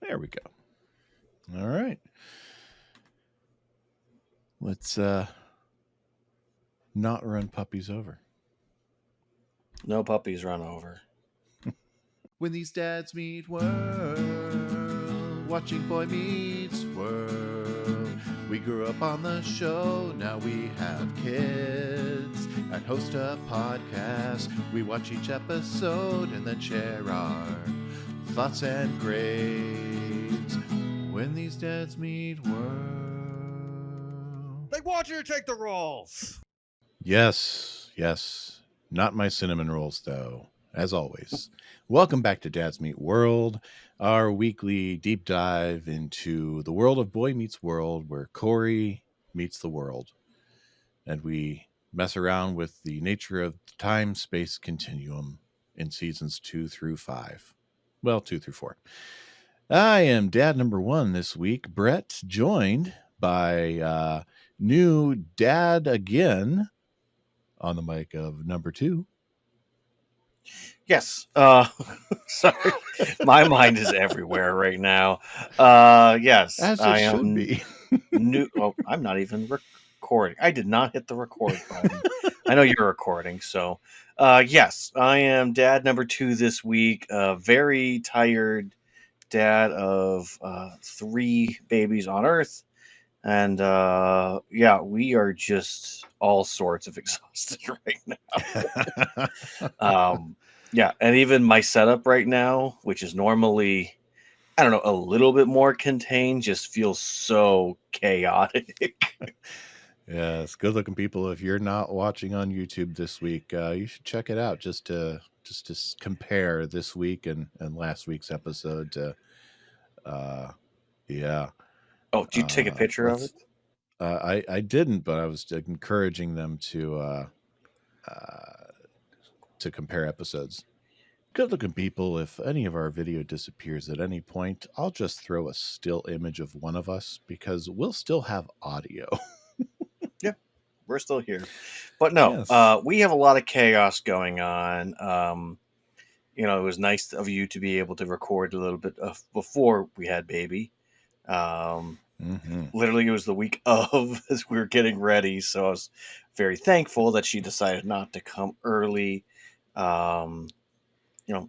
There we go. All right. Let's not run puppies over. No puppies run over. When these dads meet world, watching Boy Meets World. We grew up on the show, now we have kids and host a podcast. We watch each episode and then share our thoughts and grades. When these dads meet world. They want you to take the rolls. Yes. Not my cinnamon rolls, though, as always. Welcome back to Dads Meet World, our weekly deep dive into the world of Boy Meets World, where Cory meets the world. And we mess around with the nature of the time-space continuum in seasons 2 through 5. Well, 2 through 4. I am dad number 1 this week, Brett, joined by new dad again on the mic of number 2. Yes. Sorry. My mind is everywhere right now. Yes. As I it should am be. new. Oh, I'm not even recording. I did not hit the record button. I know you're recording. So, yes, I am dad number 2 this week. Very tired dad of 3 babies on Earth. And yeah, we are just all sorts of exhausted right now. Yeah, and even my setup right now, which is normally, I don't know, a little bit more contained, just feels so chaotic. Yes, good looking people. If you're not watching on YouTube this week, you should check it out just to compare this week and last week's episode. Yeah. Oh, did you take a picture of it? I didn't, but I was encouraging them to compare episodes. Good looking people, if any of our video disappears at any point, I'll just throw a still image of one of us because we'll still have audio. Yeah, we're still here. But no, Yes. we have a lot of chaos going on. It was nice of you to be able to record a little bit before we had baby. Literally, it was the week of as we were getting ready, so I was very thankful that she decided not to come early.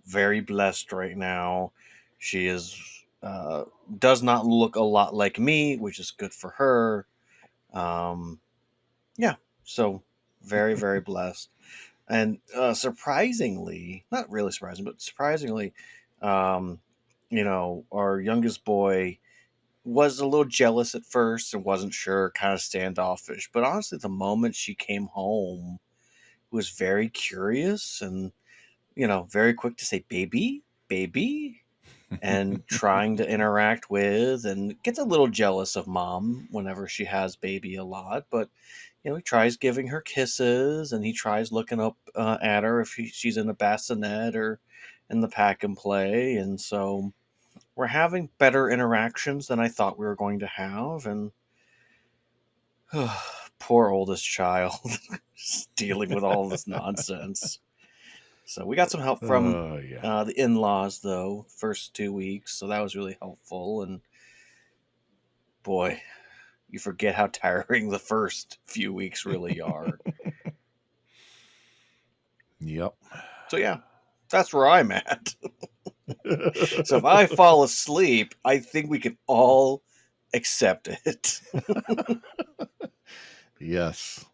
Very blessed right now. She does not look a lot like me, which is good for her. Yeah, so very, very blessed. And surprisingly, not really surprising, but surprisingly, um, our youngest boy was a little jealous at first and wasn't sure, kind of standoffish. But honestly, the moment she came home, was very curious and, very quick to say, baby, baby, and trying to interact with, and gets a little jealous of mom whenever she has baby a lot. But, he tries giving her kisses and he tries looking up at her if she's in the bassinet or in the pack and play. And so we're having better interactions than I thought we were going to have. And poor oldest child just dealing with all this nonsense. So we got some help from the in-laws, though, first 2 weeks. So that was really helpful. And boy, you forget how tiring the first few weeks really are. Yep. So yeah, that's where I'm at. So if I fall asleep, I think we can all accept it. Yes.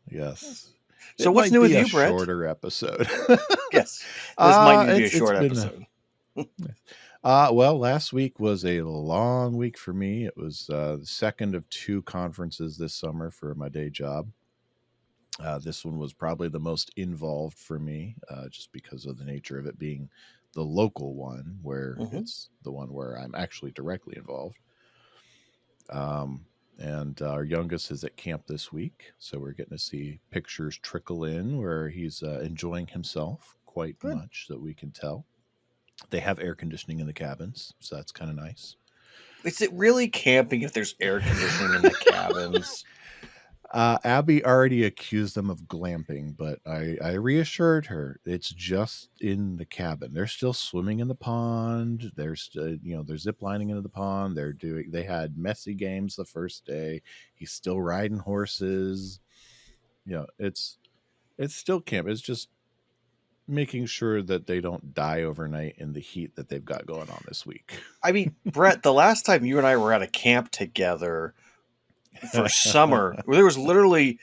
So what's new with you, Brett? Shorter episode. Yes, this might need to be a short episode. Well, last week was a long week for me. It was the second of 2 conferences this summer for my day job. This one was probably the most involved for me, just because of the nature of it being the local one, where it's the one where I'm actually directly involved. And our youngest is at camp this week, so we're getting to see pictures trickle in where he's enjoying himself quite much, that we can tell. They have air conditioning in the cabins, so that's kind of nice. Is it really camping if there's air conditioning in the cabins? Abby already accused them of glamping, but I reassured her it's just in the cabin. They're still swimming in the pond. They're they're zip lining into the pond. They had messy games the first day. He's still riding horses. It's still camp. It's just making sure that they don't die overnight in the heat that they've got going on this week. I mean, Brett, the last time you and I were at a camp together for summer, there was literally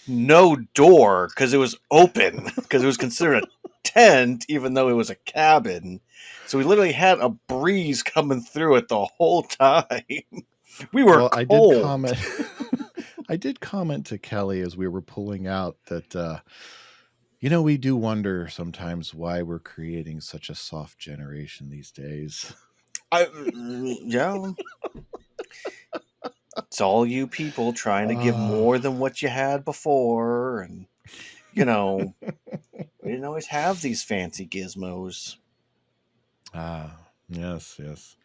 no door because it was open, because it was considered a tent, even though it was a cabin. So we literally had a breeze coming through it the whole time. We were Well, cold. I did comment to Kelly as we were pulling out that we do wonder sometimes why we're creating such a soft generation these days. Yeah. It's all you people trying to give more than what you had before, and we didn't always have these fancy gizmos. Yes, yes.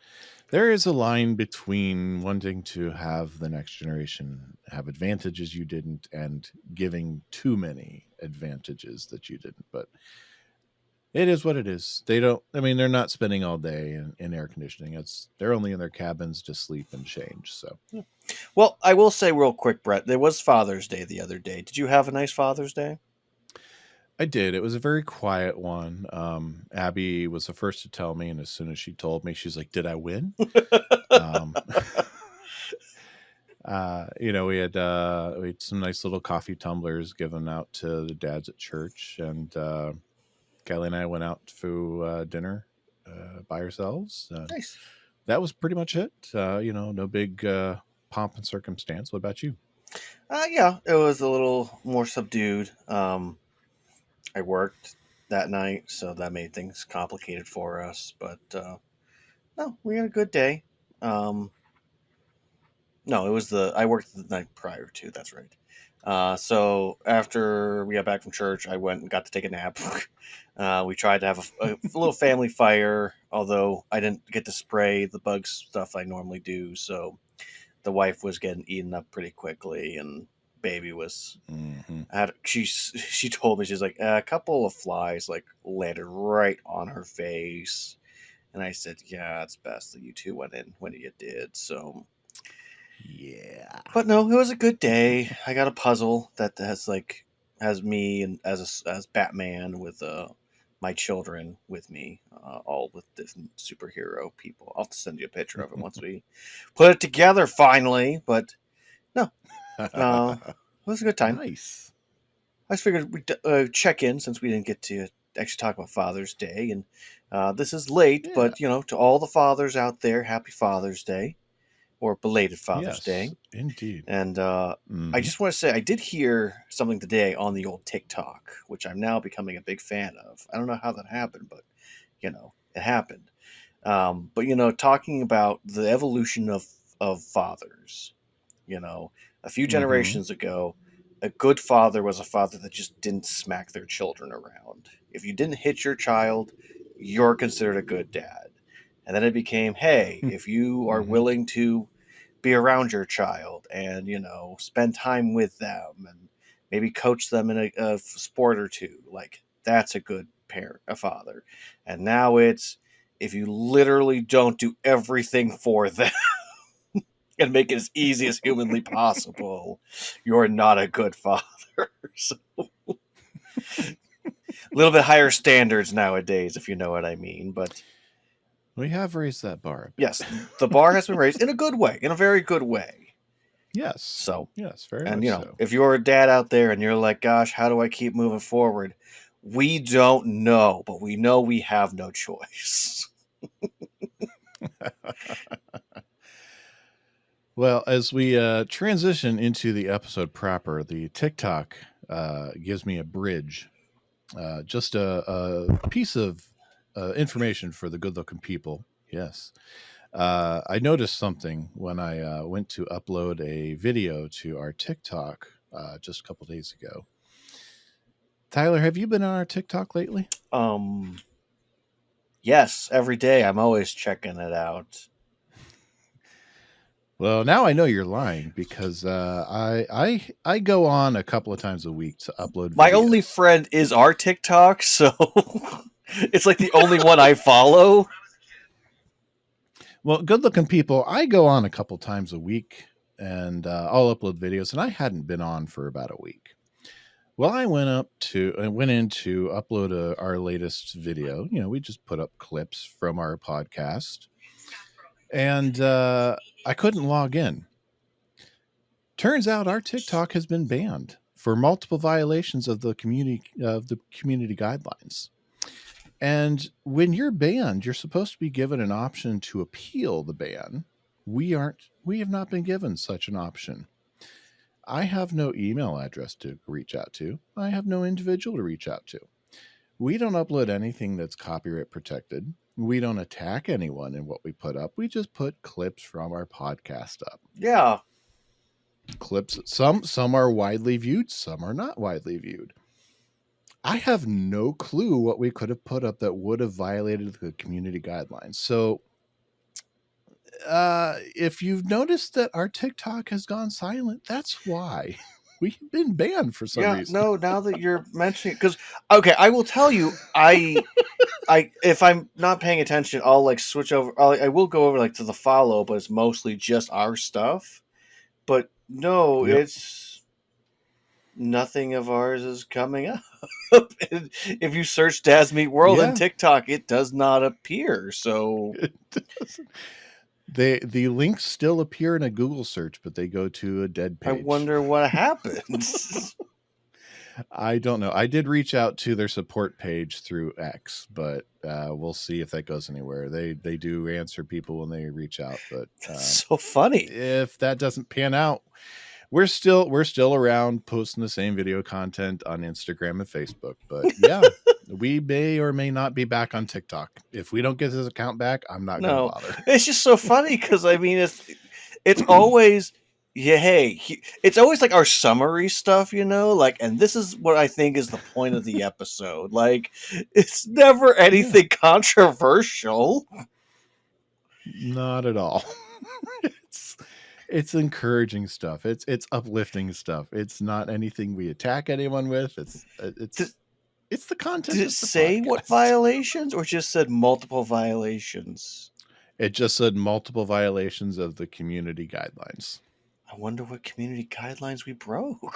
There is a line between wanting to have the next generation have advantages you didn't and giving too many advantages that you didn't. But it is what it is. They're not spending all day in air conditioning. They're only in their cabins to sleep and change. So, Well, I will say real quick, Brett, there was Father's Day the other day. Did you have a nice Father's Day? I did. It was a very quiet one. Abby was the first to tell me, and as soon as she told me, she's like, "Did I win?" um, we had some nice little coffee tumblers given out to the dads at church, and Kelly and I went out to dinner by ourselves. Nice. That was pretty much it. No big pomp and circumstance. What about you? Yeah, it was a little more subdued. I worked that night, so that made things complicated for us. But no, we had a good day. No, it was I worked the night prior to. That's right. So after we got back from church, I went and got to take a nap. We tried to have a little family fire, although I didn't get to spray the bug stuff I normally do. So the wife was getting eaten up pretty quickly, and baby was she told me, she's like, a couple of flies like landed right on her face, and I said, yeah, it's best that you two went in when you did. So yeah, but no, it was a good day. I got a puzzle that has me and as Batman with my children with me, all with different superhero people. I'll send you a picture of it once we put it together finally. But no, it was a good time. nice. I just figured we'd check in since we didn't get to actually talk about Father's Day, and this is late, Yeah. but to all the fathers out there, happy Father's Day or belated Father's Yes, Day. indeed. And I just want to say, I did hear something today on the old TikTok, which I'm now becoming a big fan of. I don't know how that happened, but it happened. But talking about the evolution of fathers, a few Mm-hmm. generations ago, a good father was a father that just didn't smack their children around. If you didn't hit your child, you're considered a good dad. And then it became, hey, if you are Mm-hmm. willing to be around your child and spend time with them and maybe coach them in a sport or two, like that's a good parent, a father. And now it's, if you literally don't do everything for them and make it as easy as humanly possible, you're not a good father. So, a little bit higher standards nowadays, if you know what I mean. But We have raised that bar a yes, bit. the bar has been raised in a good way, in a very good way. Yes. So, Yes, very and much so. if you're a dad out there and you're like, gosh, how do I keep moving forward? We don't know, but we know we have no choice. Well, as we transition into the episode proper, the TikTok gives me a bridge, just a piece of information for the good-looking people. Yes. I noticed something when I went to upload a video to our TikTok just a couple days ago. Tyler, have you been on our TikTok lately? Um, yes, every day I'm always checking it out. Well, now I know you're lying because I go on a couple of times a week to upload My videos. only friend is our TikTok, so it's like the only one I follow. Well, good looking people, I go on a couple times a week and I'll upload videos, and I hadn't been on for about a week. Well, I went in to upload our latest video. We just put up clips from our podcast, and I couldn't log in. Turns out our TikTok has been banned for multiple violations of the community guidelines. And when you're banned, you're supposed to be given an option to appeal the ban. We have not been given such an option. I have no email address to reach out to. I have no individual to reach out to. We don't upload anything that's copyright protected. We don't attack anyone in what we put up. We just put clips from our podcast up. Yeah. Clips, some are widely viewed, some are not widely viewed. I have no clue what we could have put up that would have violated the community guidelines. So if you've noticed that our TikTok has gone silent, that's why. We've been banned for some reason. No, now that you're mentioning, because okay, I will tell you, I if I'm not paying attention, I'll like switch over. I will go over like to the follow, but it's mostly just our stuff. But no, Yep. it's nothing of ours is coming up. If you search Dad's Meet World on TikTok, it does not appear. So the links still appear in a Google search, but they go to a dead page. I wonder what happened. I don't know. I did reach out to their support page through X, but we'll see if that goes anywhere. They do answer people when they reach out, but that's so funny. If that doesn't pan out, we're still around posting the same video content on Instagram and Facebook. But yeah, we may or may not be back on TikTok. If we don't get this account back, I'm not going to bother. It's just so funny because I mean it's always it's always like our summary stuff, like, and this is what I think is the point of the episode. Like, it's never anything controversial. Not at all. It's encouraging stuff. It's uplifting stuff. It's not anything we attack anyone with. It's the content. Did it say what violations, or just said multiple violations? It just said multiple violations of the community guidelines. I wonder what community guidelines we broke.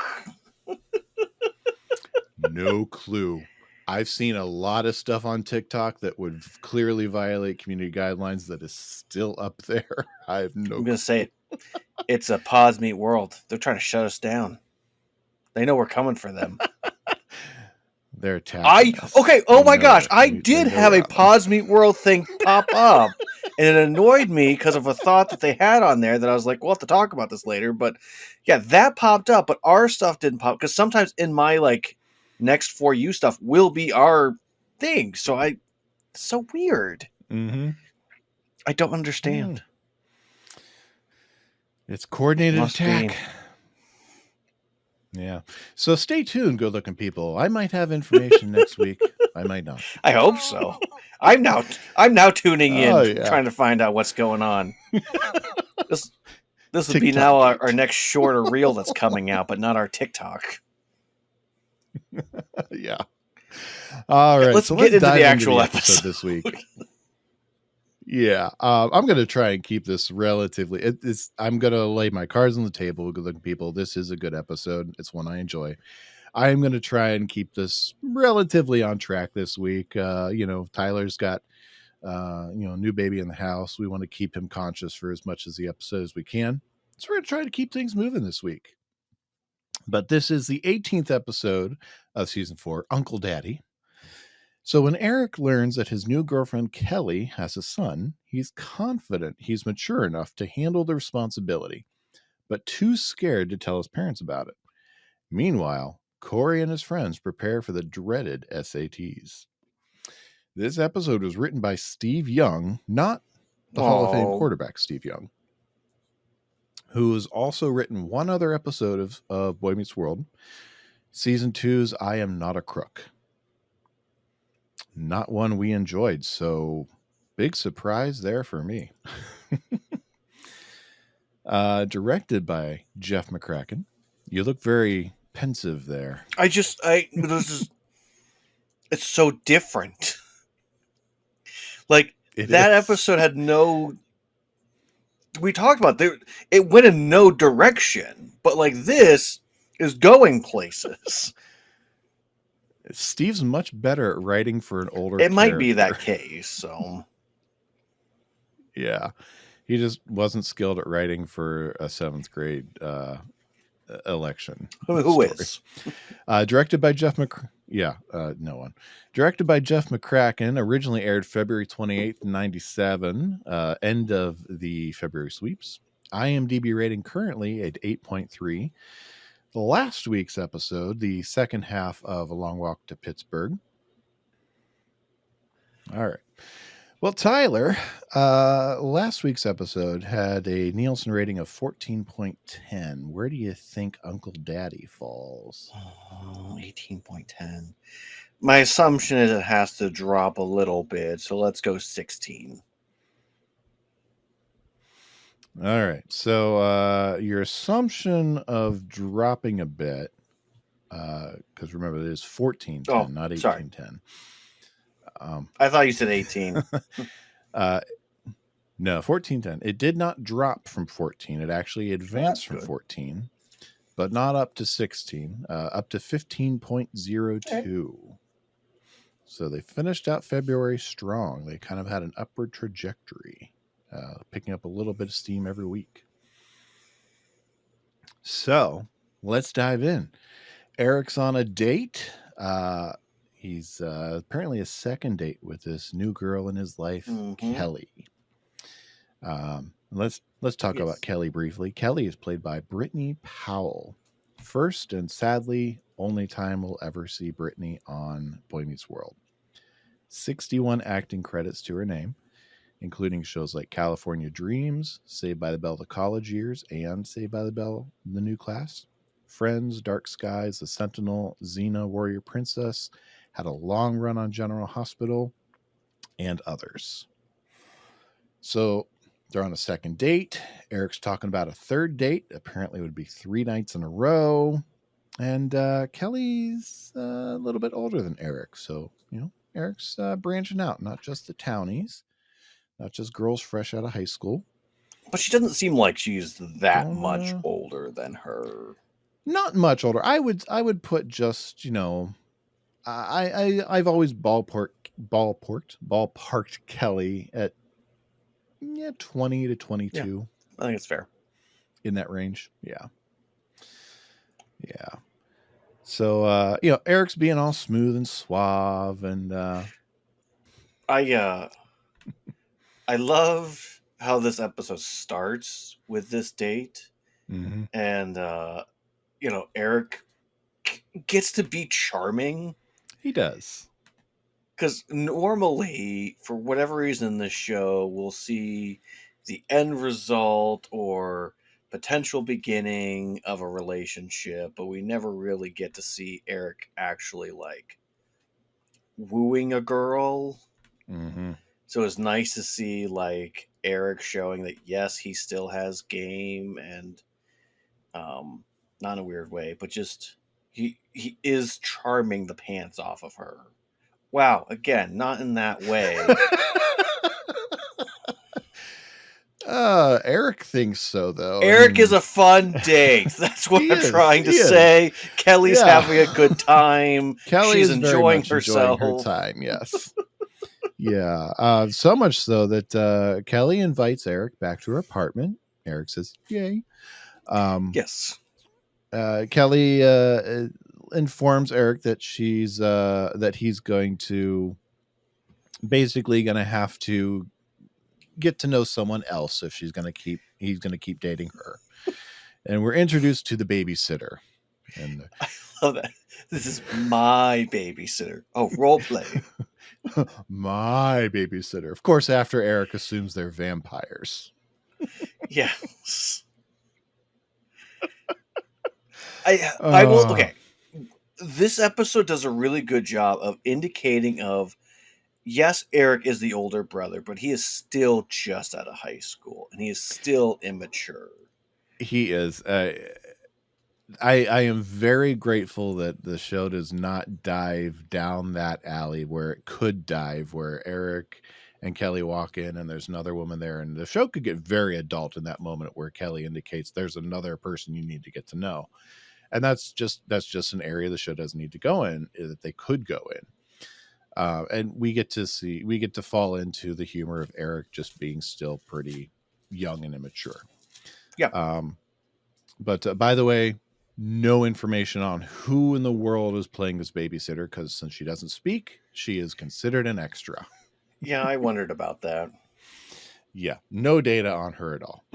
No clue. I've seen a lot of stuff on TikTok that would clearly violate community guidelines that is still up there. I have no clue. I'm going to say it. It's a Pods Meet World. They're trying to shut us down. They know we're coming for them. They're attacking us. Okay, oh my gosh. I did have a Pods Meet World thing pop up. And it annoyed me because of a thought that they had on there that I was like, we'll have to talk about this later. But yeah, that popped up, but our stuff didn't pop. Because sometimes in my like next For You stuff will be our thing. So it's so weird. Mm-hmm. I don't understand. It's coordinated attack. Yeah. So stay tuned, good looking people. I might have information next week. I might not. I hope so. I'm now tuning in, trying to find out what's going on. This would be now our next short or reel that's coming out, but not our TikTok. Yeah. All right. Let's get into the actual episode this week. Yeah, I'm going to try and keep this relatively. I'm going to lay my cards on the table, good looking people. This is a good episode. It's one I enjoy. I'm going to try and keep this relatively on track this week. Tyler's got, new baby in the house. We want to keep him conscious for as much as the episode as we can. So we're going to try to keep things moving this week. But this is the 18th episode of season 4, Uncle Daddy. So when Eric learns that his new girlfriend, Kelly, has a son, he's confident he's mature enough to handle the responsibility, but too scared to tell his parents about it. Meanwhile, Cory and his friends prepare for the dreaded SATs. This episode was written by Steve Young, not the Hall of Fame quarterback Steve Young, who has also written one other episode of Boy Meets World, Season 2's I Am Not a Crook. Not one we enjoyed, so big surprise there for me. Directed by Jeff McCracken. You look very pensive there. This is, it's so different. Like, It that is. episode had no. We talked about it went in no direction, but like this is going places. Steve's much better at writing for an older It might be character. that case. So Yeah. He just wasn't skilled at writing for a 7th grade election who story. is? Directed by Jeff no one. Directed by Jeff McCracken, originally aired February 28th, 97, end of the February sweeps. IMDb rating currently at 8.3. Last week's episode, the second half of A Long Walk to Pittsburgh. All right. Well, Tyler, last week's episode had a Nielsen rating of 14.10. Where do you think Uncle Daddy falls? 18.10. My assumption is it has to drop a little bit, so let's go 16. All right. So your assumption of dropping a bit, because remember, it is 14.10, not 18.10. I thought you said 18. No, 14.10. It did not drop from 14. It actually advanced from 14, but not up to 16, up to 15.02. Okay. So they finished out February strong. They kind of had an upward trajectory, picking up a little bit of steam every week. So let's dive in. Eric's on a date. He's apparently a second date with this new girl in his life, Kelly. Let's talk about Kelly briefly. Kelly is played by Brittany Powell. First and sadly only time we'll ever see Brittany on Boy Meets World. 61 acting credits to her name, including shows like California Dreams, Saved by the Bell, The College Years, and Saved by the Bell, The New Class. Friends, Dark Skies, The Sentinel, Xena, Warrior Princess, had a long run on General Hospital, and others. So they're on a second date. Eric's talking about a third date. Apparently it would be 3 nights in a row. And Kelly's a little bit older than Eric. So, Eric's branching out, not just the townies, not just girls fresh out of high school. But she doesn't seem like she's that much older than her. Not much older. I would put just, I've always ballparked Kelly at 20 to 22. Yeah, I think it's fair. In that range. Yeah. So Eric's being all smooth and suave, and I love how this episode starts with this date. Mm-hmm. And Eric gets to be charming. He does. Because normally, for whatever reason in this show, we'll see the end result or potential beginning of a relationship, but we never really get to see Eric actually like wooing a girl. Mm-hmm. So it's nice to see like Eric showing that yes, he still has game, and not in a weird way, but just he is charming the pants off of her. Wow, again, not in that way. Eric thinks so, though. Eric is a fun date. That's what I'm trying to say. Kelly's having a good time. Kelly She's is enjoying herself. Enjoying her time, yes. Yeah. So much so that Kelly invites Eric back to her apartment. Eric says, "Yay." Yes. Kelly informs Eric that he's going to basically going to have to get to know someone else if he's going to keep dating her. And we're introduced to the babysitter. And I love that. This is my babysitter. Oh, role play. My babysitter. Of course, after Eric assumes they're vampires. Yes. I will. Okay. This episode does a really good job of indicating yes, Eric is the older brother, but he is still just out of high school and he is still immature. He is. I am very grateful that the show does not dive down that alley where it could dive, where Eric and Kelly walk in and there's another woman there, and the show could get very adult in that moment where Kelly indicates there's another person you need to get to know, and that's just an area the show doesn't need to go in, that they could go in. And we get to fall into the humor of Eric just being still pretty young and immature. Yeah. But by the way, no information on who in the world is playing this babysitter, because since she doesn't speak, she is considered an extra. Yeah, I wondered about that. Yeah, no data on her at all.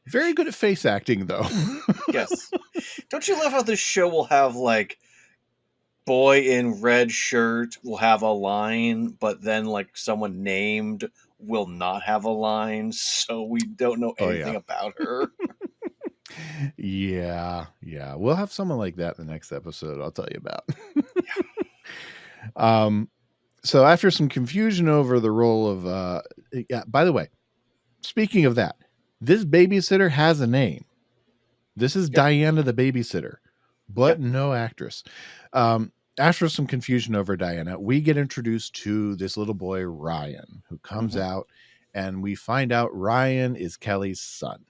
Very good at face acting, though. Yes. Don't you love how this show will have, like, boy in red shirt will have a line, but then, like, someone named will not have a line, so we don't know Oh anything yeah, about her? yeah. We'll have someone like that in the next episode. I'll tell you about. So after some confusion over the role of, yeah. By the way, speaking of that, this babysitter has a name. This is Yep. Diana the babysitter, but Yep. no actress. After some confusion over Diana, we get introduced to this little boy, Ryan, who comes out, and we find out Ryan is Kelly's son.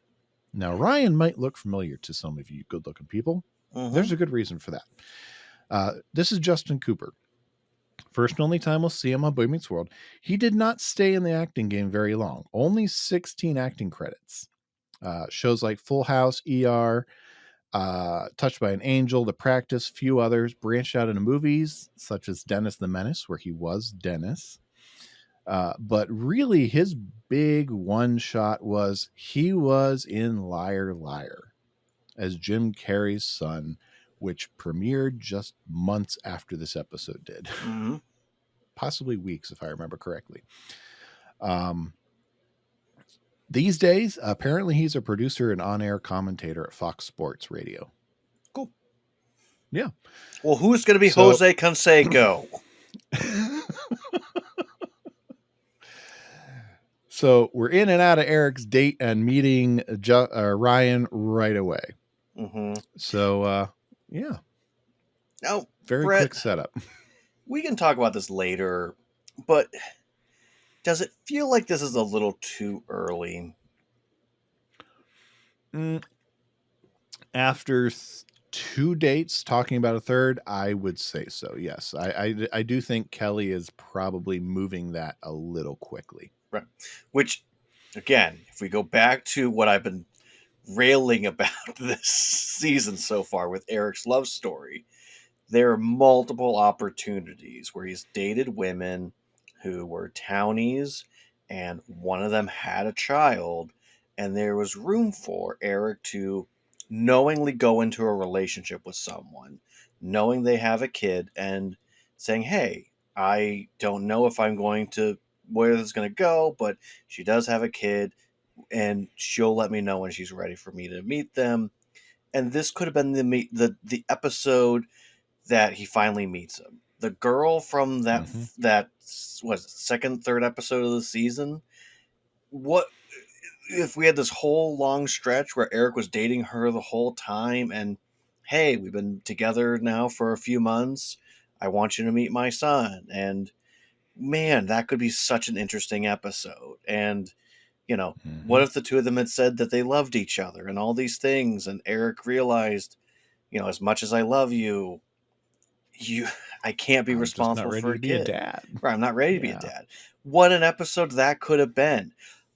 Now, Ryan might look familiar to some of you good looking people. There's a good reason for that. This is Justin Cooper. First and only time we'll see him on Boy Meets World. He did not stay in the acting game very long, only 16 acting credits. Shows like Full House, ER, Touched by an Angel, The Practice, few others, branched out into movies such as Dennis the Menace, where he was Dennis. But really, his big one shot was he was in Liar Liar as Jim Carrey's son, which premiered just months after this episode did. Possibly weeks, if I remember correctly. These days, apparently he's a producer and on-air commentator at Fox Sports Radio. Cool. Yeah. Well, who's going to be Jose Canseco? So we're in and out of Eric's date and meeting Ryan right away. So, yeah. Now, very Brett, quick setup. We can talk about this later, but does it feel like this is a little too early? After 2 dates talking about a third, I would say so. Yes, I do think Kelly is probably moving that a little quickly. Right. Which, again, if we go back to what I've been railing about this season so far with Eric's love story, there are multiple opportunities where he's dated women who were townies, and one of them had a child, and there was room for Eric to knowingly go into a relationship with someone, knowing they have a kid, and saying, hey, I don't know if I'm going to where this is going to go, but she does have a kid, and she'll let me know when she's ready for me to meet them. And this could have been the episode that he finally meets him. The girl from that was second, third episode of the season. What if we had this whole long stretch where Eric was dating her the whole time, and hey, we've been together now for a few months. I want you to meet my son. And man, that could be such an interesting episode. And what if the two of them had said that they loved each other and all these things, and Eric realized, as much as I love you, I can't be responsible for a kid. Dad. Right, I'm not ready to be a dad. What an episode that could have been.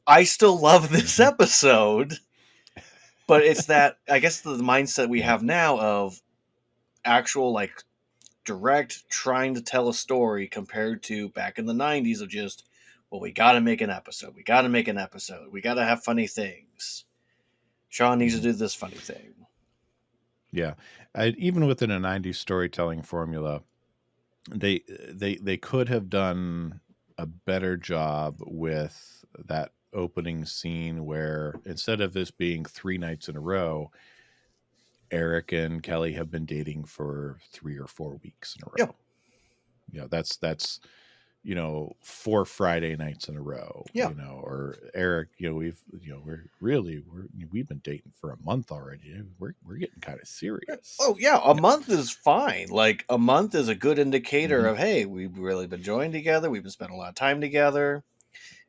I still love this episode, but it's that, I guess, the mindset we have now of actual, like, direct trying to tell a story compared to back in the 90s of just, well, we got to make an episode. We got to make an episode. We got to have funny things. Sean needs to do this funny thing. Yeah. Even within a 90s storytelling formula, they could have done a better job with that opening scene where instead of this being 3 nights in a row, Eric and Kelly have been dating for 3 or 4 weeks in a row. Yep. That's 4 Friday nights in a row, Yeah. or Eric, we've been dating for a month already. We're getting kind of serious. Oh yeah, a month is fine. Like a month is a good indicator Mhm. of, hey, we've really been joined together. We've been spending a lot of time together.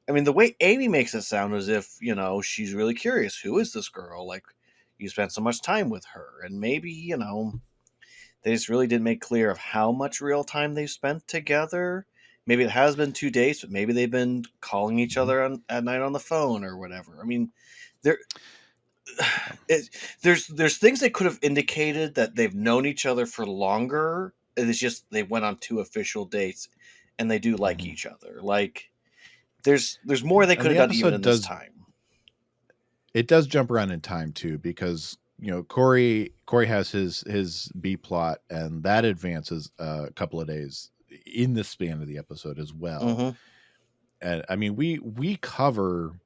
I mean, the way Amy makes it sound as if, she's really curious. Who is this girl? Like, you spent so much time with her. And maybe, they just really didn't make clear of how much real time they've spent together. Maybe it has been 2 days, but maybe they've been calling each Mhm. other at night on the phone or whatever. I mean, there, there's things that could have indicated that they've known each other for longer. It's just they went on 2 official dates, and they do like Mhm. each other. Like, there's more Yeah. they And could have the done even episode in this does time. jump around in time too, because Cory has his B plot, and that advances a couple of days in the span of the episode as well. Mm-hmm. And I mean, we cover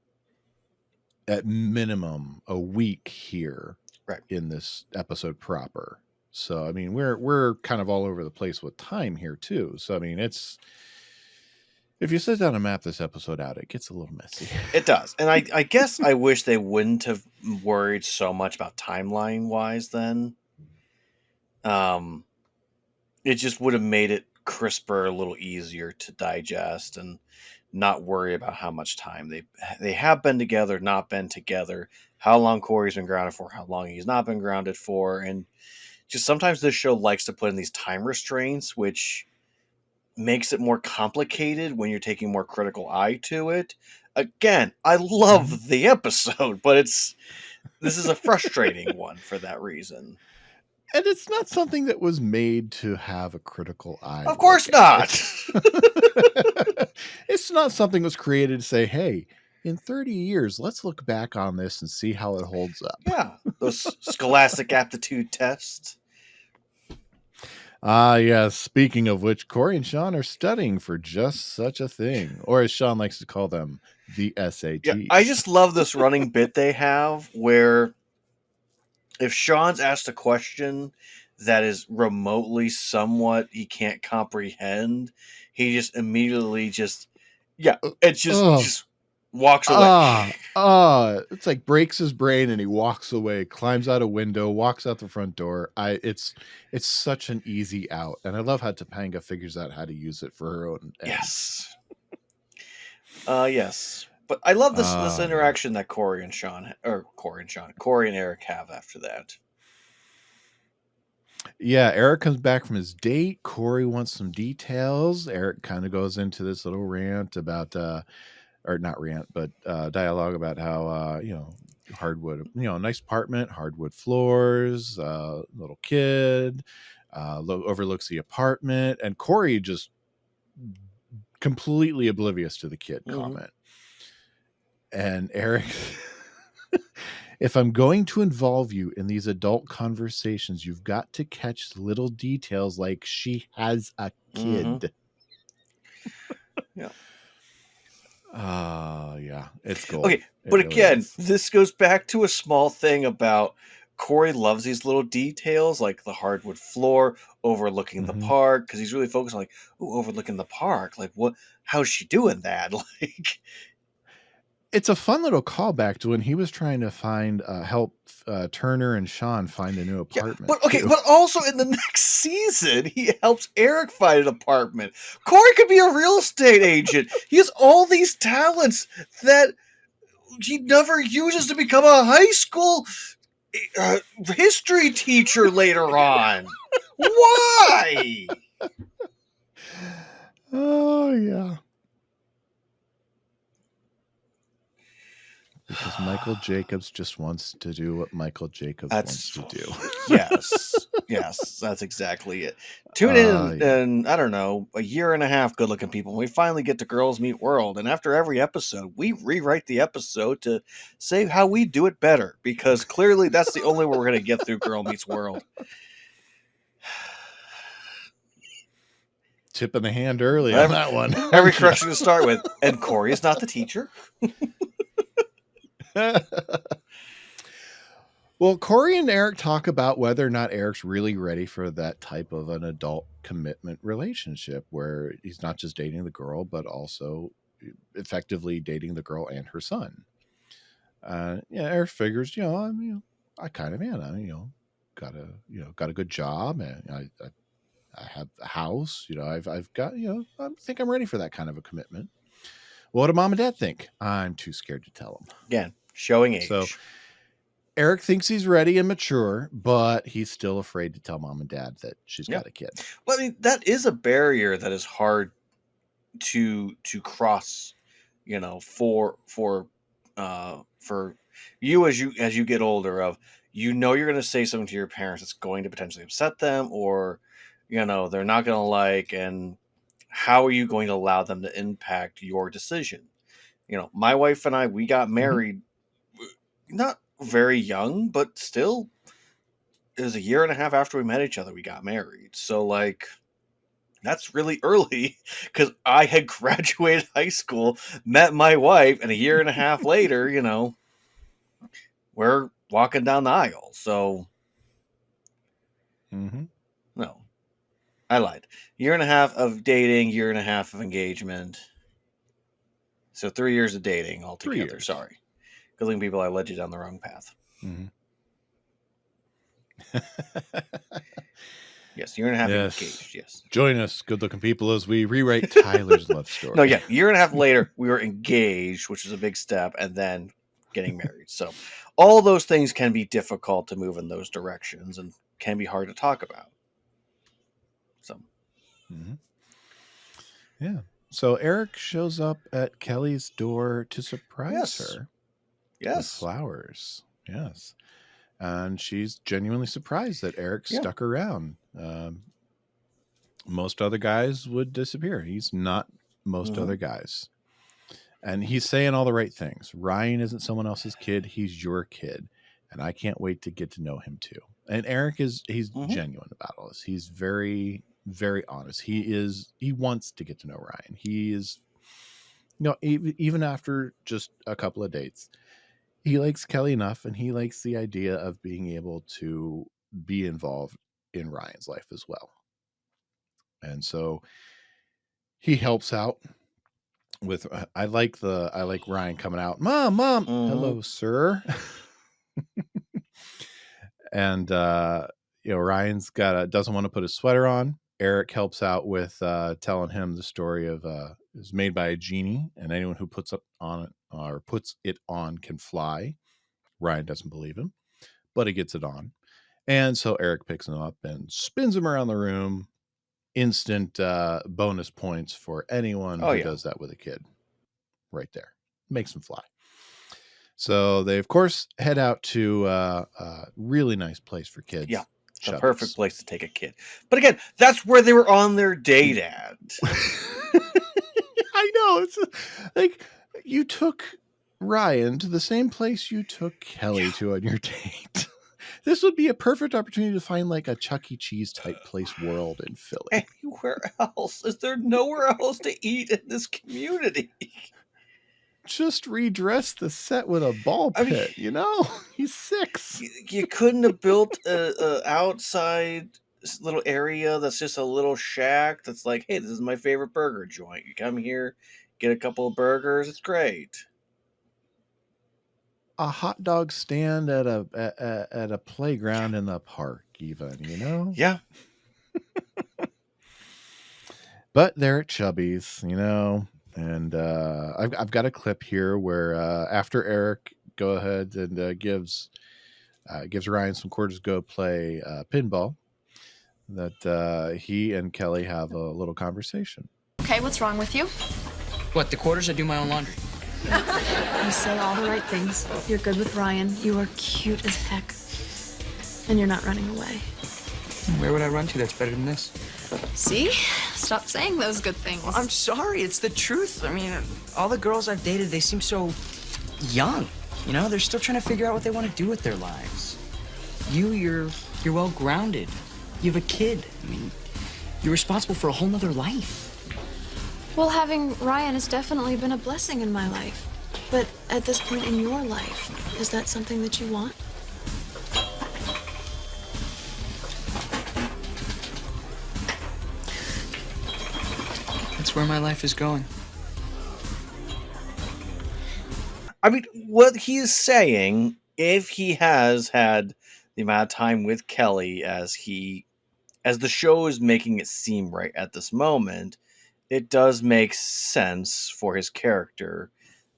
at minimum a week here Right. in this episode proper. So I mean, we're kind of all over the place with time here too. So I mean, it's, if you sit down and map this episode out, it gets a little messy. It does. And I guess I wish they wouldn't have worried so much about timeline wise then. It just would have made it crisper, a little easier to digest and not worry about how much time they have been together, not been together, how long Corey's been grounded for, how long he's not been grounded for. And just sometimes this show likes to put in these time restraints, which makes it more complicated when you're taking more critical eye to it. Again, I love the episode, but this is a frustrating one for that reason. And it's not something that was made to have a critical eye. Of course not. It's not something that was created to say, hey, in 30 years, let's look back on this and see how it holds up. Yeah, those scholastic aptitude tests. Yes. Speaking of which, Cory and Sean are studying for just such a thing, or as Sean likes to call them, the SATs. Yeah, I just love this running bit they have where if Sean's asked a question that is remotely somewhat he can't comprehend, he just immediately just walks away. It's like breaks his brain and he walks away, climbs out a window, walks out the front door. It's such an easy out, and I love how Topanga figures out how to use it for her own ends. Yes. But I love this Yeah. interaction that Cory and Eric have after that. Yeah, Eric comes back from his date. Cory wants some details. Eric kind of goes into this little rant about or not rant, but dialogue about how hardwood, nice apartment, hardwood floors, little kid, overlooks the apartment, and Cory just completely oblivious to the kid comment. And Eric, if I'm going to involve you in these adult conversations, you've got to catch little details like she has a kid. Yeah. Yeah, it's gold. Okay, but really again, this goes back to a small thing about Cory loves these little details, like the hardwood floor overlooking the park, because he's really focused on overlooking the park. Like, how's she doing that? Like, it's a fun little callback to when he was trying to find help Turner and Sean find a new apartment. But okay, but also in the next season, he helps Eric find an apartment. Cory could be a real estate agent. He has all these talents that he never uses to become a high school history teacher later on. Why? Oh, yeah. Because Michael Jacobs just wants to do what Michael Jacobs wants to do. Yes, that's exactly it. Tune in, I don't know, a year and a half, good-looking people. We finally get to Girls Meet World, and after every episode, we rewrite the episode to say how we do it better, because clearly that's the only way we're going to get through Girl Meets World. Tip in the hand early on that one. Every correction to start with, and Cory is not the teacher. Well, Cory and Eric talk about whether or not Eric's really ready for that type of an adult commitment relationship where he's not just dating the girl, but also effectively dating the girl and her son. Eric figures, I kind of am. Got a good job, and I have a house. I've got, I think I'm ready for that kind of a commitment. What do mom and dad think? I'm too scared to tell them. Again, showing age. So Eric thinks he's ready and mature, but he's still afraid to tell mom and dad that she's got a kid. Well, I mean, that is a barrier that is hard to cross, for you as you get older. Of you're going to say something to your parents that's going to potentially upset them, or they're not going to like, and how are you going to allow them to impact your decision? My wife and I, we got married not very young, but still, it was a year and a half after we met each other we got married. So like, that's really early because I had graduated high school, met my wife, and a year and a half later, we're walking down the aisle. So no, I lied. Year and a half of dating, year and a half of engagement. So 3 years of dating altogether. 3 years. Sorry. Good looking people, I led you down the wrong path. Yes, year and a half engaged. Yes. Join us, good looking people, as we rewrite Tyler's love story. No, year and a half later, we were engaged, which is a big step, and then getting married. So all those things can be difficult to move in those directions and can be hard to talk about. So, yeah. So Eric shows up at Kelly's door to surprise her. Yes. With flowers. Yes. And she's genuinely surprised that Eric stuck around. Most other guys would disappear. He's not most other guys. And he's saying all the right things. Ryan isn't someone else's kid. He's your kid. And I can't wait to get to know him too. And Eric he's genuine about all this. He's very, very honest. He wants to get to know Ryan. He is, even after just a couple of dates, he likes Kelly enough, and he likes the idea of being able to be involved in Ryan's life as well. And so he helps out with, I like Ryan coming out, mom, hello, sir. And, Ryan's doesn't want to put his sweater on. Eric helps out with telling him the story of is made by a genie, and anyone who puts it on can fly. Ryan doesn't believe him, but he gets it on. And so Eric picks him up and spins him around the room. Instant bonus points for anyone who does that with a kid. Right there. Makes him fly. So they, of course, head out to a really nice place for kids. Yeah. The perfect place to take a kid. But again, that's where they were on their date at. I know. It's like you took Ryan to the same place you took Kelly to on your date. This would be a perfect opportunity to find like a Chuck E. Cheese type place world in Philly. Anywhere else? Is there nowhere else to eat in this community? Just redress the set with a ball pit, He's 6. You couldn't have built a outside little area that's just a little shack that's like, hey, this is my favorite burger joint. You come here, get a couple of burgers. It's great. A hot dog stand at a playground in the park, even, Yeah. But they're at Chubby's, and I've got a clip here where after Eric go ahead and gives Ryan some quarters to go play pinball, that he and Kelly have a little conversation. Okay, what's wrong with you? What, the quarters? I do my own laundry. You say all the right things. You're good with Ryan. You are cute as heck. And you're not running away. Where would I run to that's better than this? See? Stop saying those good things. Well, I'm sorry, it's the truth. I mean, all the girls I've dated, they seem so young. They're still trying to figure out what they want to do with their lives. You're well grounded. You have a kid. I mean, you're responsible for a whole nother life. Well, having Ryan has definitely been a blessing in my life. But at this point in your life, is that something that you want? That's where my life is going. I mean, what he is saying, if he has had the amount of time with Kelly as the show is making it seem right at this moment, it does make sense for his character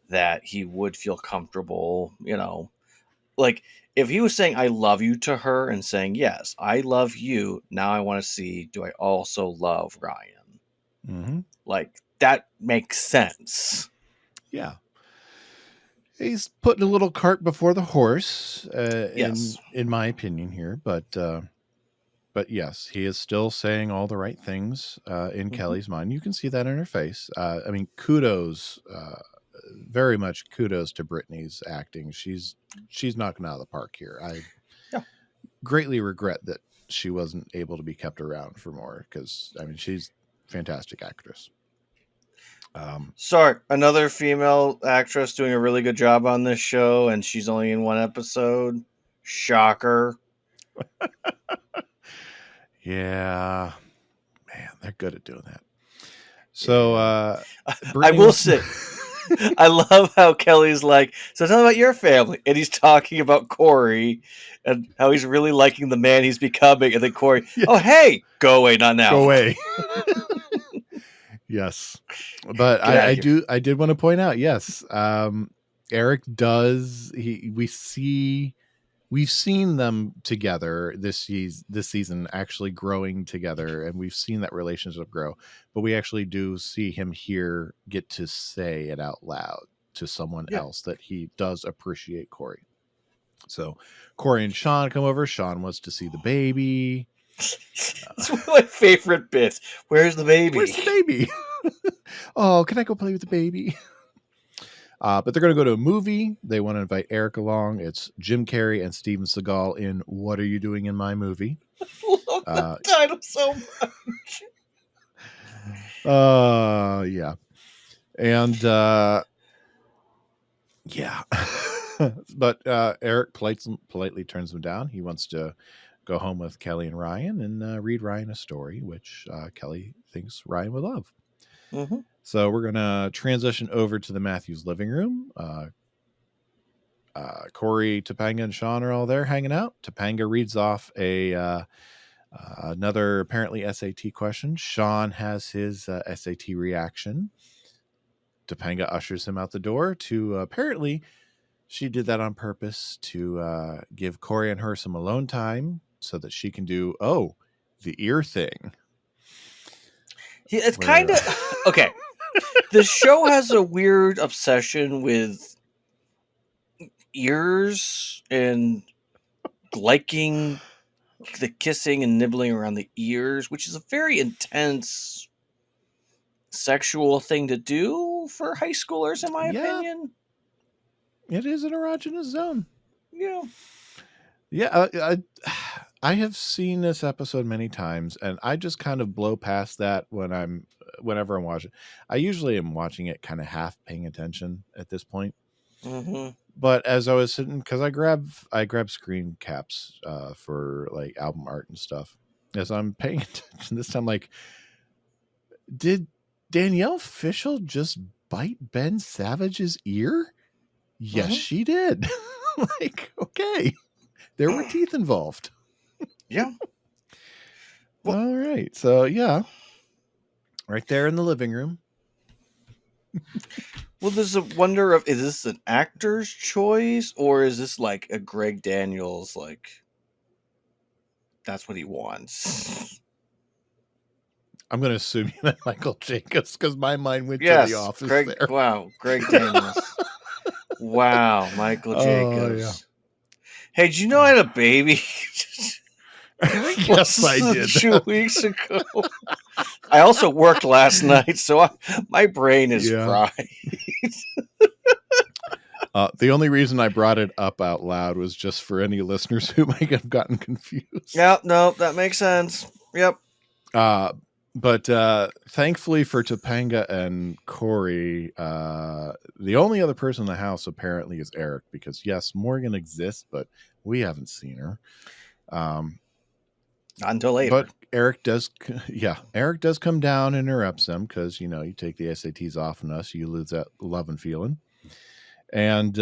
that he would feel comfortable, like if he was saying I love you to her and saying, yes, I love you. Now I want to see, do I also love Ryan? Mm-hmm. Like that makes sense. Yeah. He's putting a little cart before the horse, Yes. in my opinion here, but yes, he is still saying all the right things in Mhm. Kelly's mind. You can see that in her face. I mean, kudos, very much kudos to Brittany's acting. She's knocking out of the park here. I Yeah. greatly regret that she wasn't able to be kept around for more because I mean she's a fantastic actress. Sorry, another female actress doing a really good job on this show, and she's only in one episode. Shocker. Yeah, man, they're good at doing that. So, I Brittany will wants say, I love how Kelly's like, so tell me about your family. And he's talking about Cory and how he's really liking the man he's becoming. And then Cory, Yeah. oh, hey, go away, not now. go away. Yes, but Get outta I here. did want to point out, yes, Eric does. We've seen them together this season actually growing together, and we've seen that relationship grow, but we actually do see him here get to say it out loud to someone Yeah. else that he does appreciate Cory. So Cory and Sean come over. Sean wants to see the baby. It's one of my favorite bits. Where's the baby? Where's the baby? Oh, can I go play with the baby? But they're going to go to a movie. They want to invite Eric along. It's Jim Carrey and Steven Seagal in What Are You Doing in My Movie? I love the title so much. Yeah. And yeah. But Eric politely turns him down. He wants to go home with Kelly and Ryan and read Ryan a story, which Kelly thinks Ryan would love. Mm-hmm. So we're going to transition over to the Matthews living room. Cory, Topanga, and Sean are all there hanging out. Topanga reads off another apparently SAT question. Sean has his SAT reaction. Topanga ushers him out the door to apparently she did that on purpose to give Cory and her some alone time so that she can do the ear thing. Yeah, it's kind of okay. The show has a weird obsession with ears and liking the kissing and nibbling around the ears, which is a very intense sexual thing to do for high schoolers, in my opinion. It is an erogenous zone. Yeah. Yeah, I have seen this episode many times, and I just kind of blow past that whenever I'm watching. I usually am watching it kind of half paying attention at this point. Mm-hmm. But as I was sitting, because I grab screen caps for like album art and stuff, as I'm paying attention this time, like, did Danielle Fishel just bite Ben Savage's ear? Yes, Mhm. she did. Like, okay, there were teeth involved. Yeah. Well- All right, so yeah, right there in the living room. Well, there's a wonder of, is this an actor's choice, or is this like a Greg Daniels, like, that's what he wants? I'm going to assume you meant Michael Jacobs because my mind went Yes, to The Office Greg. there. Wow, Greg Daniels. Wow, Michael Jacobs. Yeah. Hey, did you know I had a baby? Yes, I did. 2 weeks ago. I also worked last night, so my brain is fried. The only reason I brought it up out loud was just for any listeners who might have gotten confused. Yep, no, that makes sense. Yep. But thankfully for Topanga and Cory, the only other person in the house apparently is Eric, because yes, Morgan exists, but we haven't seen her. Not until later. But Eric does come down and interrupts them because, you take the SATs off on us, you lose that love and feeling. And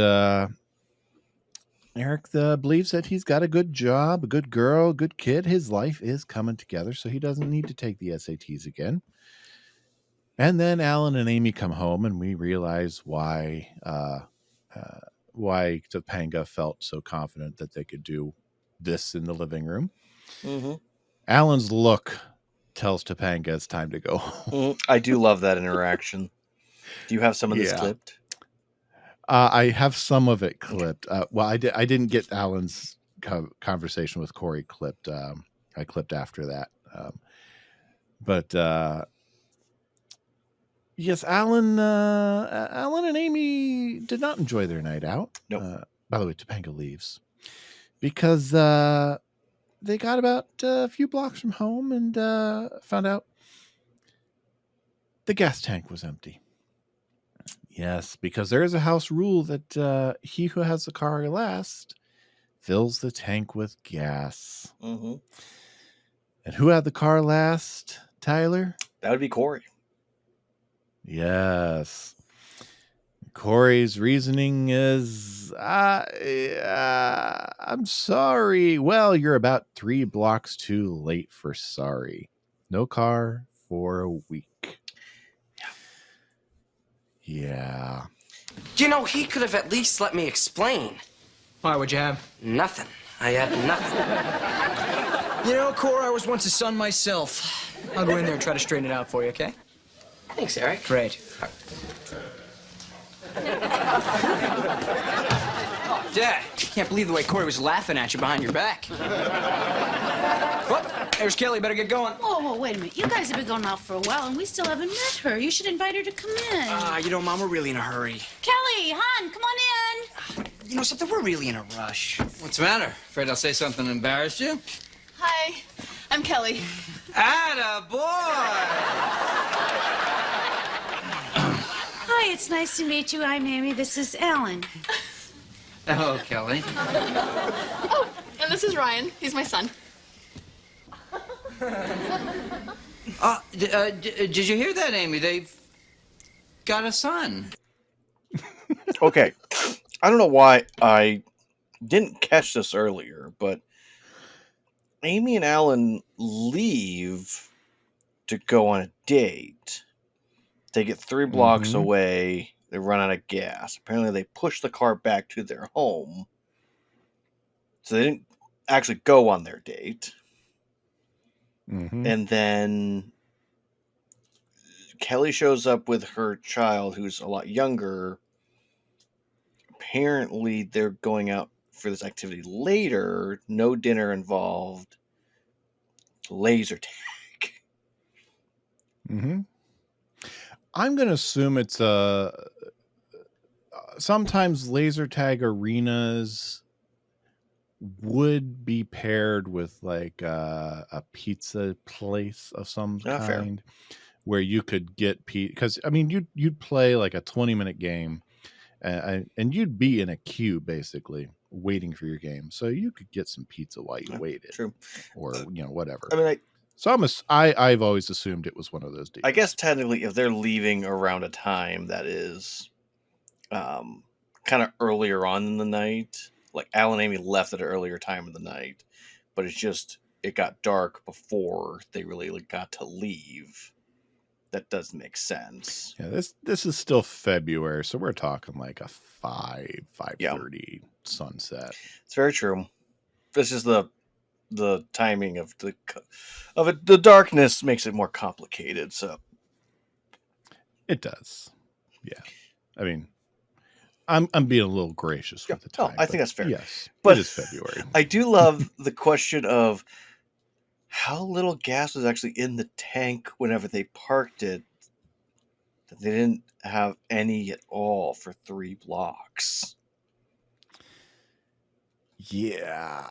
Eric believes that he's got a good job, a good girl, good kid. His life is coming together, so he doesn't need to take the SATs again. And then Alan and Amy come home, and we realize why Topanga felt so confident that they could do this in the living room. Mm-hmm. Alan's look tells Topanga it's time to go home. I do love that interaction. Do you have some of this clipped? I have some of it clipped. Well, I didn't get Alan's conversation with Cory clipped. I clipped after that. But yes, Alan and Amy did not enjoy their night out. Nope. By the way, Topanga leaves because they got about a few blocks from home and found out the gas tank was empty. Yes, because there is a house rule that he who has the car last fills the tank with gas. Mm-hmm. And who had the car last, Tyler? That would be Cory. Yes. Cory's reasoning is, I'm sorry. Well, you're about 3 blocks too late for sorry. No car for a week. Yeah. He could have at least let me explain. Why, would you have? Nothing. I had nothing. Cory, I was once a son myself. I'll go in there and try to straighten it out for you, okay? Thanks, Eric. Great. Dad, can't believe the way Cory was laughing at you behind your back. Well, there's Kelly. Better get going. Whoa, wait a minute. You guys have been going out for a while, and we still haven't met her. You should invite her to come in. Mom, we're really in a hurry. Kelly, hon, come on in. Something, we're really in a rush. What's the matter? Afraid I'll say something to embarrass you? Hi, I'm Kelly. Atta boy! Hi, it's nice to meet you. I'm Amy. This is Alan. Hello, Kelly. Oh, and this is Ryan. He's my son. Did you hear that, Amy? They've got a son. Okay. I don't know why I didn't catch this earlier, but Amy and Alan leave to go on a date. They get 3 blocks away. They run out of gas. Apparently, they push the car back to their home. So they didn't actually go on their date. Mm-hmm. And then Kelly shows up with her child, who's a lot younger. Apparently, they're going out for this activity later. No dinner involved. Laser tag. Mm-hmm. I'm going to assume it's sometimes laser tag arenas would be paired with like a pizza place of some kind where you could get because you'd play like a 20-minute game and you'd be in a queue basically waiting for your game, so you could get some pizza while you waited. True. Or whatever. I've always assumed it was one of those deals. I guess technically, if they're leaving around a time that is kind of earlier on in the night, like Alan and Amy left at an earlier time of the night, but it got dark before they really got to leave. That does make sense. Yeah, this is still February, so we're talking like a 5:30 sunset. It's very true. This is the timing of the darkness makes it more complicated. So it does. Yeah, I'm being a little gracious with the time. I think that's fair. Yes, but it is February. I do love the question of how little gas was actually in the tank whenever they parked it. That they didn't have any at all for 3 blocks. Yeah,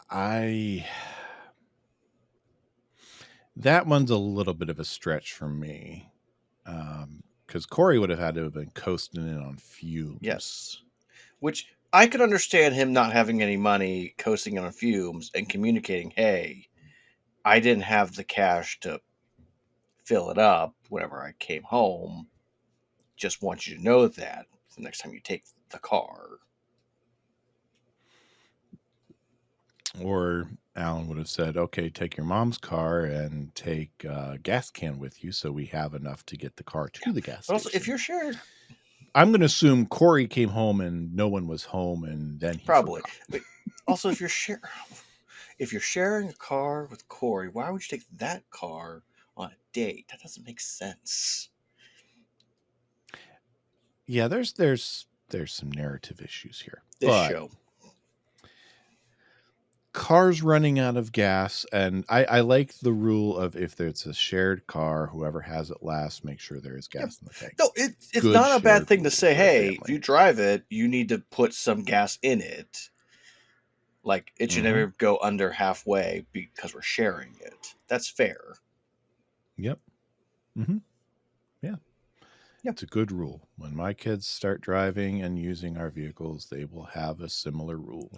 that one's a little bit of a stretch for me. Because Cory would have had to have been coasting in on fumes. Yes. Which I could understand him not having any money, coasting on fumes, and communicating, hey, I didn't have the cash to fill it up whenever I came home. Just want you to know that the next time you take the car. Or Alan would have said, okay, take your mom's car and take a gas can with you so we have enough to get the car to the gas But also, station. if you're sharing, I'm going to assume Cory came home and no one was home, and then he probably. forgot. But also, if you're sharing a car with Cory, why would you take that car on a date? That doesn't make sense. Yeah, there's some narrative issues here. This show. Cars running out of gas, and I like the rule of if there's a shared car, whoever has it last, make sure there is gas in the tank. No, it's Good not a bad shared thing to rule say, for a hey, if family. you drive it, you need to put some gas in it. Like, it should never go under halfway because we're sharing it. That's fair. Yep. Yeah. It's a good rule. When my kids start driving and using our vehicles, they will have a similar rule.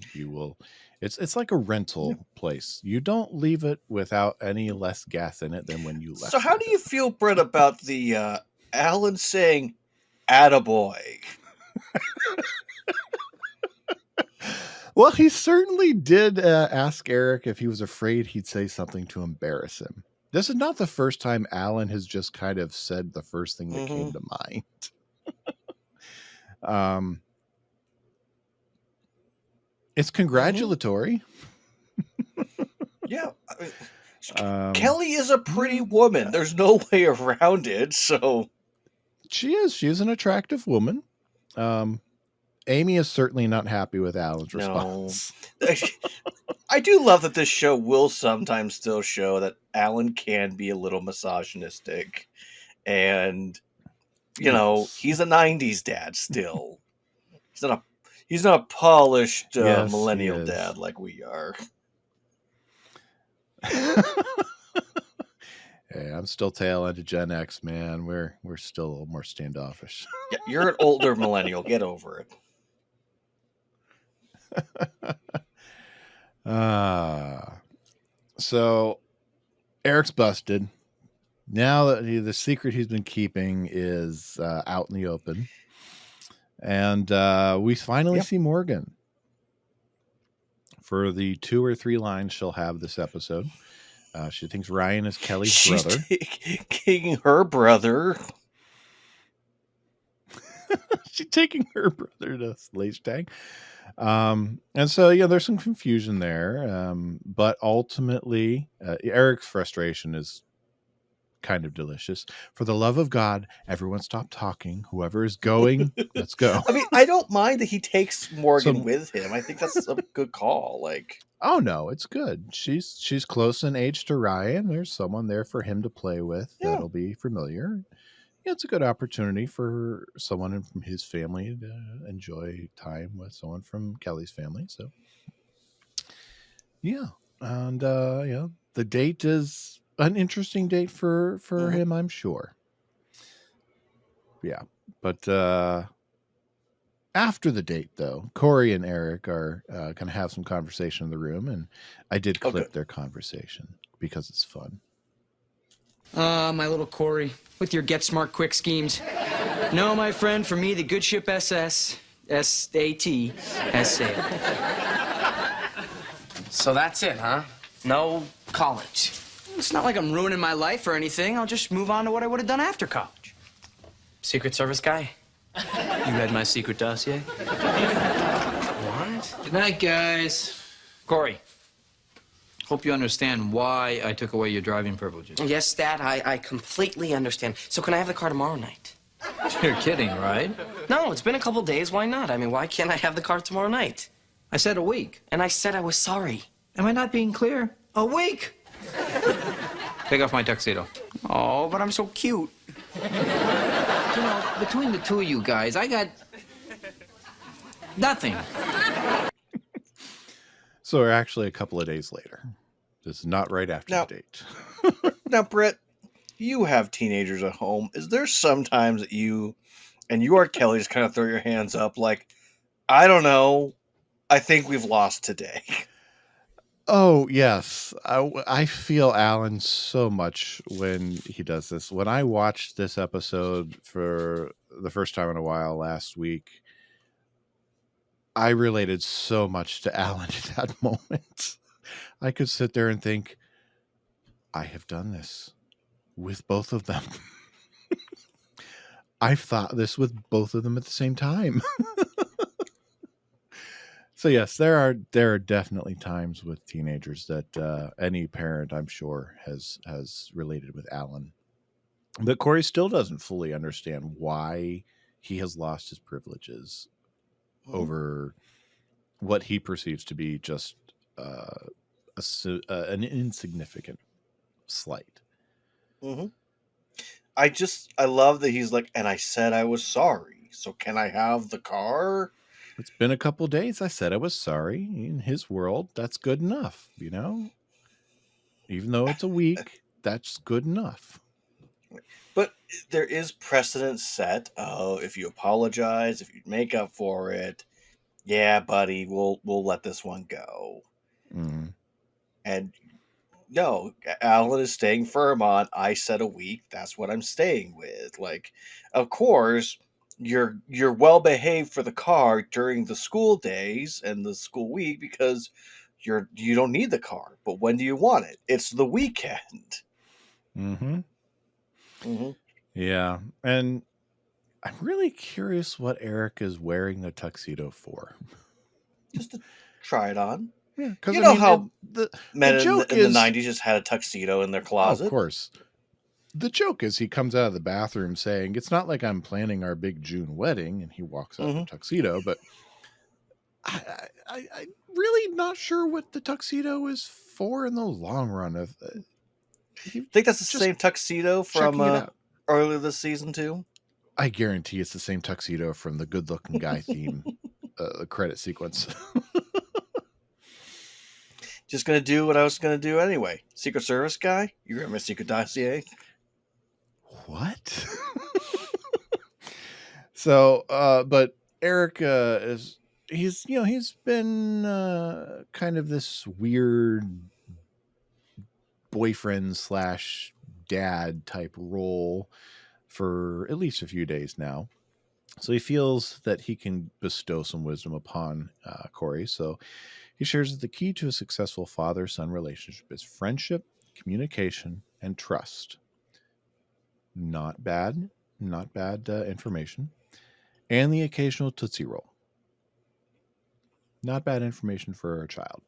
It's like a rental place. You don't leave it without any less gas in it than when you left. So how do you feel, Brett, about the Alan saying attaboy? Well, he certainly did ask Eric if he was afraid he'd say something to embarrass him. This is not the first time Alan has just kind of said the first thing that came to mind. It's congratulatory. Yeah. Kelly is a pretty woman. There's no way around it. So she is. She is an attractive woman. Amy is certainly not happy with Alan's response. I do love that this show will sometimes still show that Alan can be a little misogynistic. And, he's a 90s dad still. He's not a polished millennial dad like we are. Hey, I'm still tail end of Gen X, man. We're still a little more standoffish. Yeah, you're an older millennial. Get over it. So Eric's busted. Now that the secret he's been keeping is out in the open. And we finally see Morgan. For the 2 or 3 lines she'll have this episode. She thinks Ryan is Kelly's brother. She's taking her brother. She's taking her brother to laser tag. And so, there's some confusion there. But ultimately, Eric's frustration is kind of delicious. For the love of God, everyone stop talking. Whoever is going, let's go. I mean, I don't mind that he takes Morgan with him. I think that's a good call. Oh no, it's good. She's close in age to Ryan. There's someone there for him to play with that'll be familiar. Yeah, it's a good opportunity for someone from his family to enjoy time with someone from Kelly's family. So, yeah, and the date is an interesting date for him, I'm sure. Yeah, but after the date, though, Cory and Eric are going to have some conversation in the room, and I did clip their conversation because it's fun. My little Cory, with your get smart quick schemes. No, my friend, for me, the good ship SS, S-A-T, has sailed. So that's it, huh? No college. It's not like I'm ruining my life or anything. I'll just move on to what I would have done after college. Secret Service guy? You read my secret dossier? What? Good night, guys. Cory, hope you understand why I took away your driving privileges. Yes, Dad, I completely understand. So can I have the car tomorrow night? You're kidding, right? No, it's been a couple days. Why not? I mean, why can't I have the car tomorrow night? I said a week. And I said I was sorry. Am I not being clear? A week! Take off my tuxedo. Oh, but I'm so cute. Between the two of you guys, I got nothing. So we're actually a couple of days later. This is not right after the date. Now, Britt, you have teenagers at home. Is there sometimes that you or Kelly just kind of throw your hands up like, I don't know, I think we've lost today? Oh, yes. I feel Alan so much when he does this. When I watched this episode for the first time in a while last week, I related so much to Alan in that moment. I could sit there and think, I have done this with both of them. I've thought this with both of them at the same time. So yes, there are definitely times with teenagers that any parent, I'm sure, has related with Alan. But Cory still doesn't fully understand why he has lost his privileges over what he perceives to be just an insignificant slight. Mm-hmm. I love that he's like, and I said I was sorry. So can I have the car? It's been a couple days. I said I was sorry. In his world, that's good enough, you know? Even though it's a week, that's good enough. But there is precedent set. Oh, if you apologize, if you make up for it, yeah, buddy, we'll let this one go. Mm. And no, Alan is staying firm on I said a week, that's what I'm staying with. Like, of course, you're well behaved for the car during the school days and the school week because you don't need the car. But when do you want it? It's the weekend. Mm-hmm. Mm-hmm. Yeah. And I'm really curious what Eric is wearing the tuxedo for. Just to try it on. Yeah, because You know how the men joke in the is 90s just had a tuxedo in their oh, closet. of course. The joke is he comes out of the bathroom saying, "It's not like I'm planning our big June wedding," and he walks out in a tuxedo. But I'm really not sure what the tuxedo is for in the long run. Of I think that's the same tuxedo from checking it out. earlier this season too. I guarantee it's the same tuxedo from the good-looking guy theme credit sequence. Just gonna do what I was gonna do anyway. Secret Service guy? You remember Secret Dossier? What? So, but Eric he's been kind of this weird boyfriend slash dad type role for at least a few days now. So he feels that he can bestow some wisdom upon Cory. So he shares that the key to a successful father-son relationship is friendship, communication, and trust. Not bad information. And the occasional Tootsie Roll. Not bad information for a child.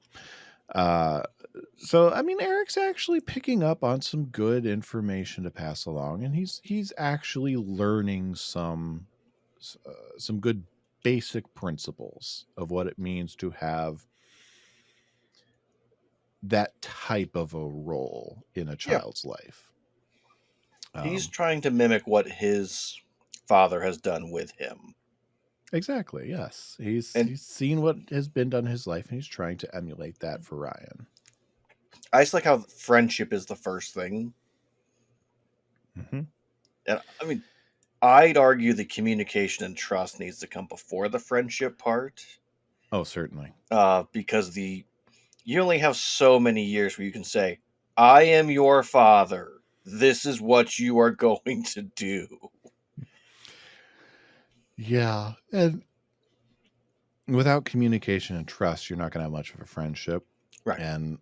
So I mean, Eric's actually picking up on some good information to pass along, and he's actually learning some good basic principles of what it means to have that type of a role in a child's life. He's trying to mimic what his father has done with him. Exactly. Yes, he's seen what has been done in his life, and he's trying to emulate that for Ryan. I just like how friendship is the first thing. Mm-hmm. And I mean, I'd argue the communication and trust needs to come before the friendship part. Oh, certainly. Because you only have so many years where you can say, "I am your father. This is what you are going to do." Yeah, and without communication and trust, you're not going to have much of a friendship. Right. And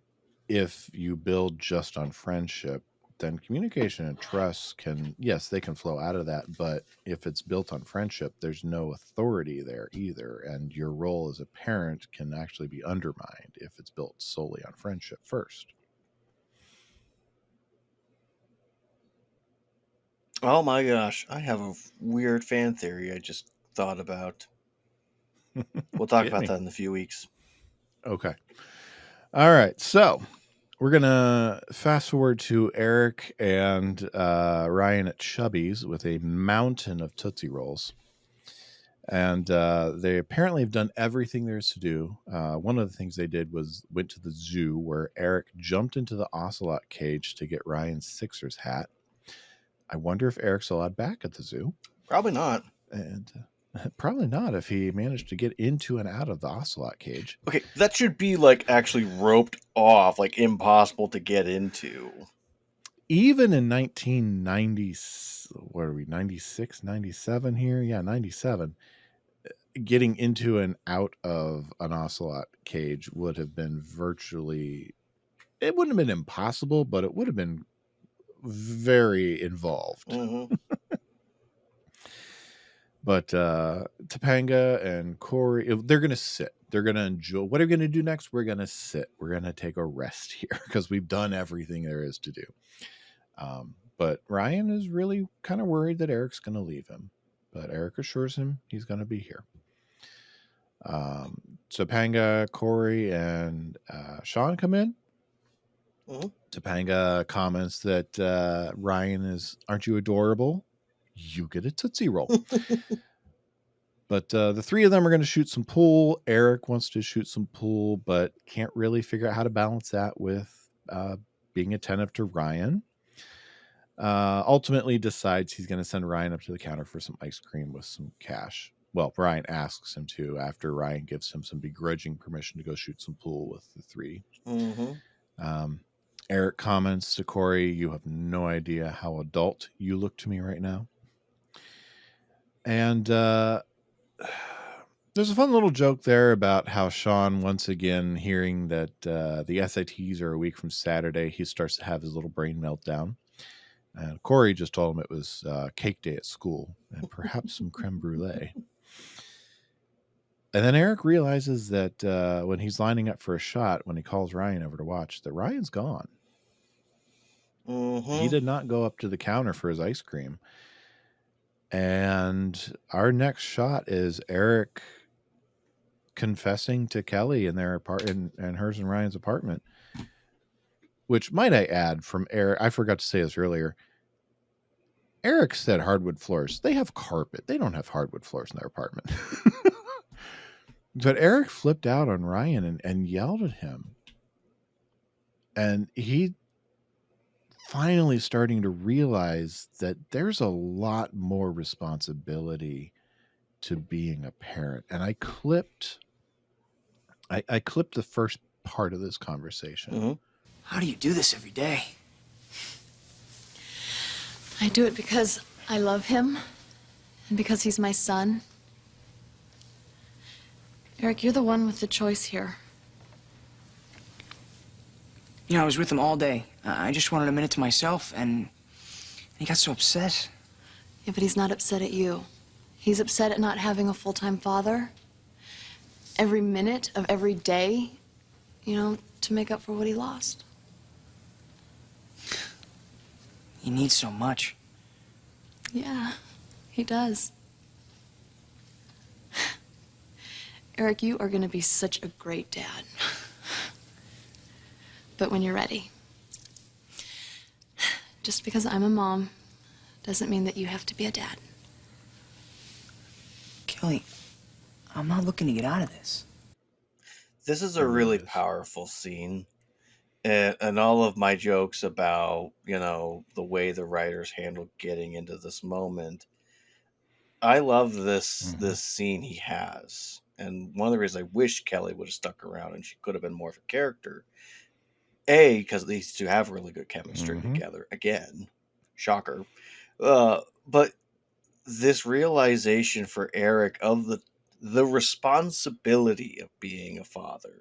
if you build just on friendship, then communication and trust they can flow out of that. But if it's built on friendship, there's no authority there either. And your role as a parent can actually be undermined if it's built solely on friendship first. Oh my gosh, I have a weird fan theory I just thought about. We'll talk about that in a few weeks. Okay. All right. So we're going to fast forward to Eric and Ryan at Chubby's with a mountain of Tootsie Rolls. And they apparently have done everything there is to do. One of the things they did was went to the zoo where Eric jumped into the ocelot cage to get Ryan's Sixers hat. I wonder if Eric's allowed back at the zoo. Probably not. And Probably not if he managed to get into and out of the ocelot cage. Okay, that should be like actually roped off, like impossible to get into. Even in 1990, what are we, 96, 97 here? Yeah, 97. Getting into and out of an ocelot cage would have been virtually, it wouldn't have been impossible, but it would have been very involved. Mm-hmm. But Topanga and Cory, they're going to sit. They're going to enjoy. What are we going to do next? We're going to sit. We're going to take a rest here because we've done everything there is to do. But Ryan is really kind of worried that Eric's going to leave him. But Eric assures him he's going to be here. Topanga, Cory, and Sean come in. Mm-hmm. Topanga comments that Ryan is, aren't you adorable? You get a Tootsie Roll. But the three of them are going to shoot some pool. Eric wants to shoot some pool, but can't really figure out how to balance that with being attentive to Ryan. Ultimately decides he's going to send Ryan up to the counter for some ice cream with some cash. Well, Ryan asks him to after Ryan gives him some begrudging permission to go shoot some pool with the three. Mm-hmm. Eric comments to Cory, you have no idea how adult you look to me right now. And there's a fun little joke there about how Sean, once again, hearing that the SATs are a week from Saturday, he starts to have his little brain meltdown. And Cory just told him it was cake day at school and perhaps some creme brulee. And then Eric realizes that when he's lining up for a shot, when he calls Ryan over to watch, that Ryan's gone. Mm-hmm. He did not go up to the counter for his ice cream. And our next shot is Eric confessing to Kelly in their apartment and hers and Ryan's apartment, which might I add from Eric. I forgot to say this earlier. Eric said hardwood floors. They have carpet. They don't have hardwood floors in their apartment. But Eric flipped out on Ryan and yelled at him. And he finally starting to realize that there's a lot more responsibility to being a parent. And I clipped the first part of this conversation. Mm-hmm. How do you do this every day? I do it because I love him and because he's my son. Eric, you're the one with the choice here. You know, I was with him all day. I just wanted a minute to myself, and he got so upset. Yeah, but he's not upset at you. He's upset at not having a full-time father. Every minute of every day, you know, to make up for what he lost. He needs so much. Yeah, he does. Eric, you are going to be such a great dad. But when you're ready. Just because I'm a mom doesn't mean that you have to be a dad. Kelly, I'm not looking to get out of this. This is a really powerful scene. And all of my jokes about, you know, the way the writers handled getting into this moment. I love this scene he has. And one of the reasons I wish Kelly would have stuck around and she could have been more of a character. A, because these two have really good chemistry together. Again, shocker. But this realization for Eric of the responsibility of being a father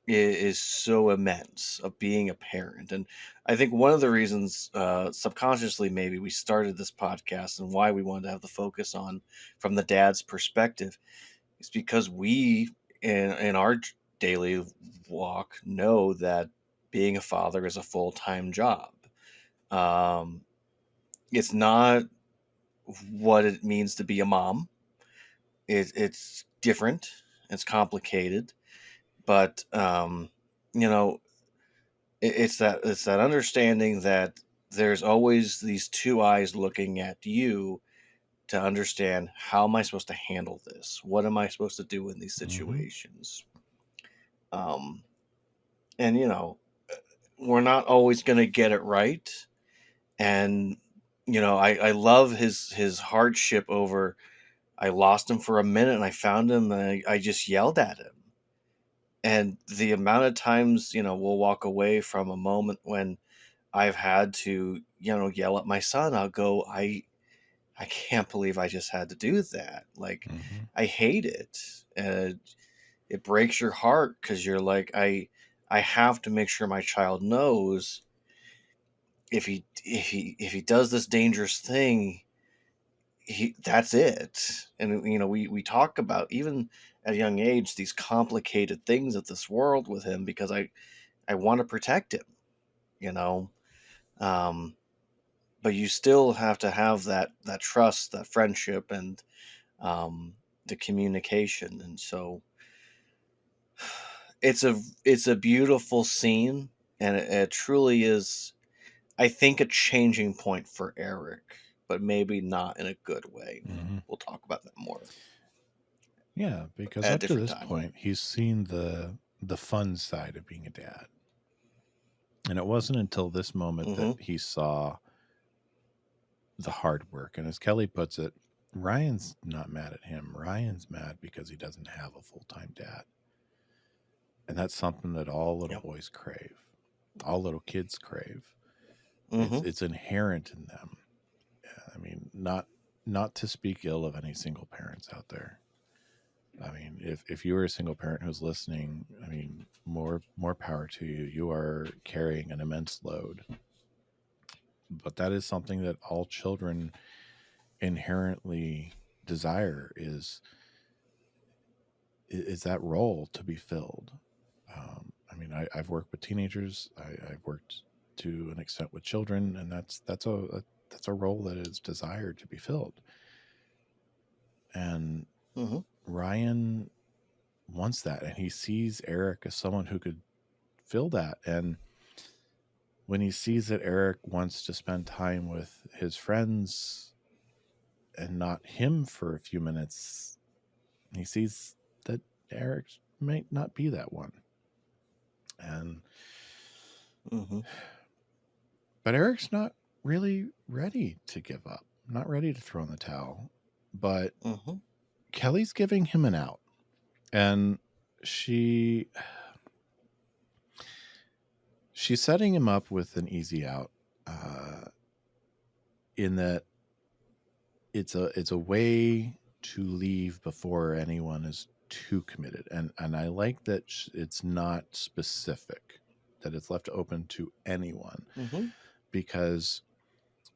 is so immense, of being a parent. And I think one of the reasons subconsciously maybe we started this podcast and why we wanted to have the focus on from the dad's perspective is because we in our daily walk know that being a father is a full-time job. It's not what it means to be a mom. It's different, it's complicated, but you know, it's that understanding that there's always these two eyes looking at you to understand, how am I supposed to handle this? What am I supposed to do in these situations? And you know, we're not always going to get it right, and I love his hardship over. I lost him for a minute, and I found him, and I just yelled at him. And the amount of times, we'll walk away from a moment when I've had to, yell at my son. I'll go, I can't believe I just had to do that. Like, Mm-hmm. I hate it. And it breaks your heart because you're like, I have to make sure my child knows if he does this dangerous thing, that's it. And we talk about, even at a young age, these complicated things of this world with him, because I want to protect him, you know. Um, but you still have to have that trust, that friendship, and the communication. And so it's a beautiful scene, and it truly is, I think, a changing point for Eric, but maybe not in a good way. Mm-hmm. We'll talk about that more Yeah, because at a up to different this time. point, he's seen the fun side of being a dad. And it wasn't until this moment that Hmm. he saw the hard work. And as Kelly puts it, Ryan's not mad at him. Ryan's mad because he doesn't have a full time dad. And that's something that all little Yep. boys crave, all little kids crave. Hmm. It's inherent in them. I mean, not to speak ill of any single parents out there. I mean, if you are a single parent who's listening, I mean, more power to you. You are carrying an immense load. But that is something that all children inherently desire is that role to be filled. I mean, I've worked with teenagers. I've worked to an extent with children, and that's a role that is desired to be filled. And Hmm. Ryan wants that, and he sees Eric as someone who could fill that. And when he sees that Eric wants to spend time with his friends and not him for a few minutes, he sees that Eric might not be that one. And Hmm. but Eric's not really ready to give up, not ready to throw in the towel. But Hmm. Kelly's giving him an out. And she's setting him up with an easy out, in that it's a way to leave before anyone is too committed. And I like that it's not specific, that it's left open to anyone, Hmm. because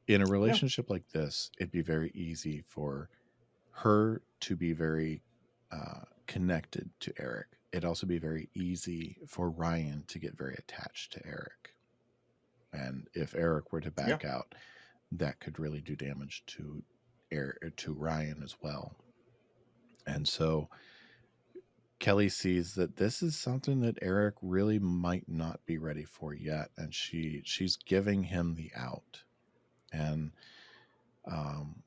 in a Yeah. relationship like this, it'd be very easy for her to be very connected to Eric. It'd also be very easy for Ryan to get very attached to Eric. And if Eric were to Yeah. back out, that could really do damage to to Ryan as well. And so Kelly sees that this is something that Eric really might not be ready for yet, and she's giving him the out. And um,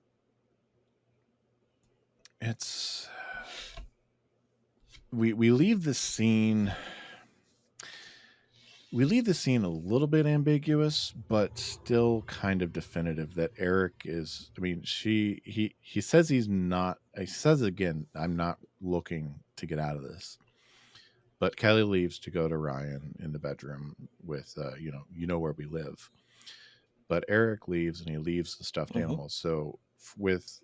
it's we leave the scene. We leave the scene a little bit ambiguous, but still kind of definitive that Eric is. I mean, he says he's not. He says again, "I'm not looking to get out of this." But Kelly leaves to go to Ryan in the bedroom with, you know where we live. But Eric leaves, and he leaves the stuffed Hmm. animals. So with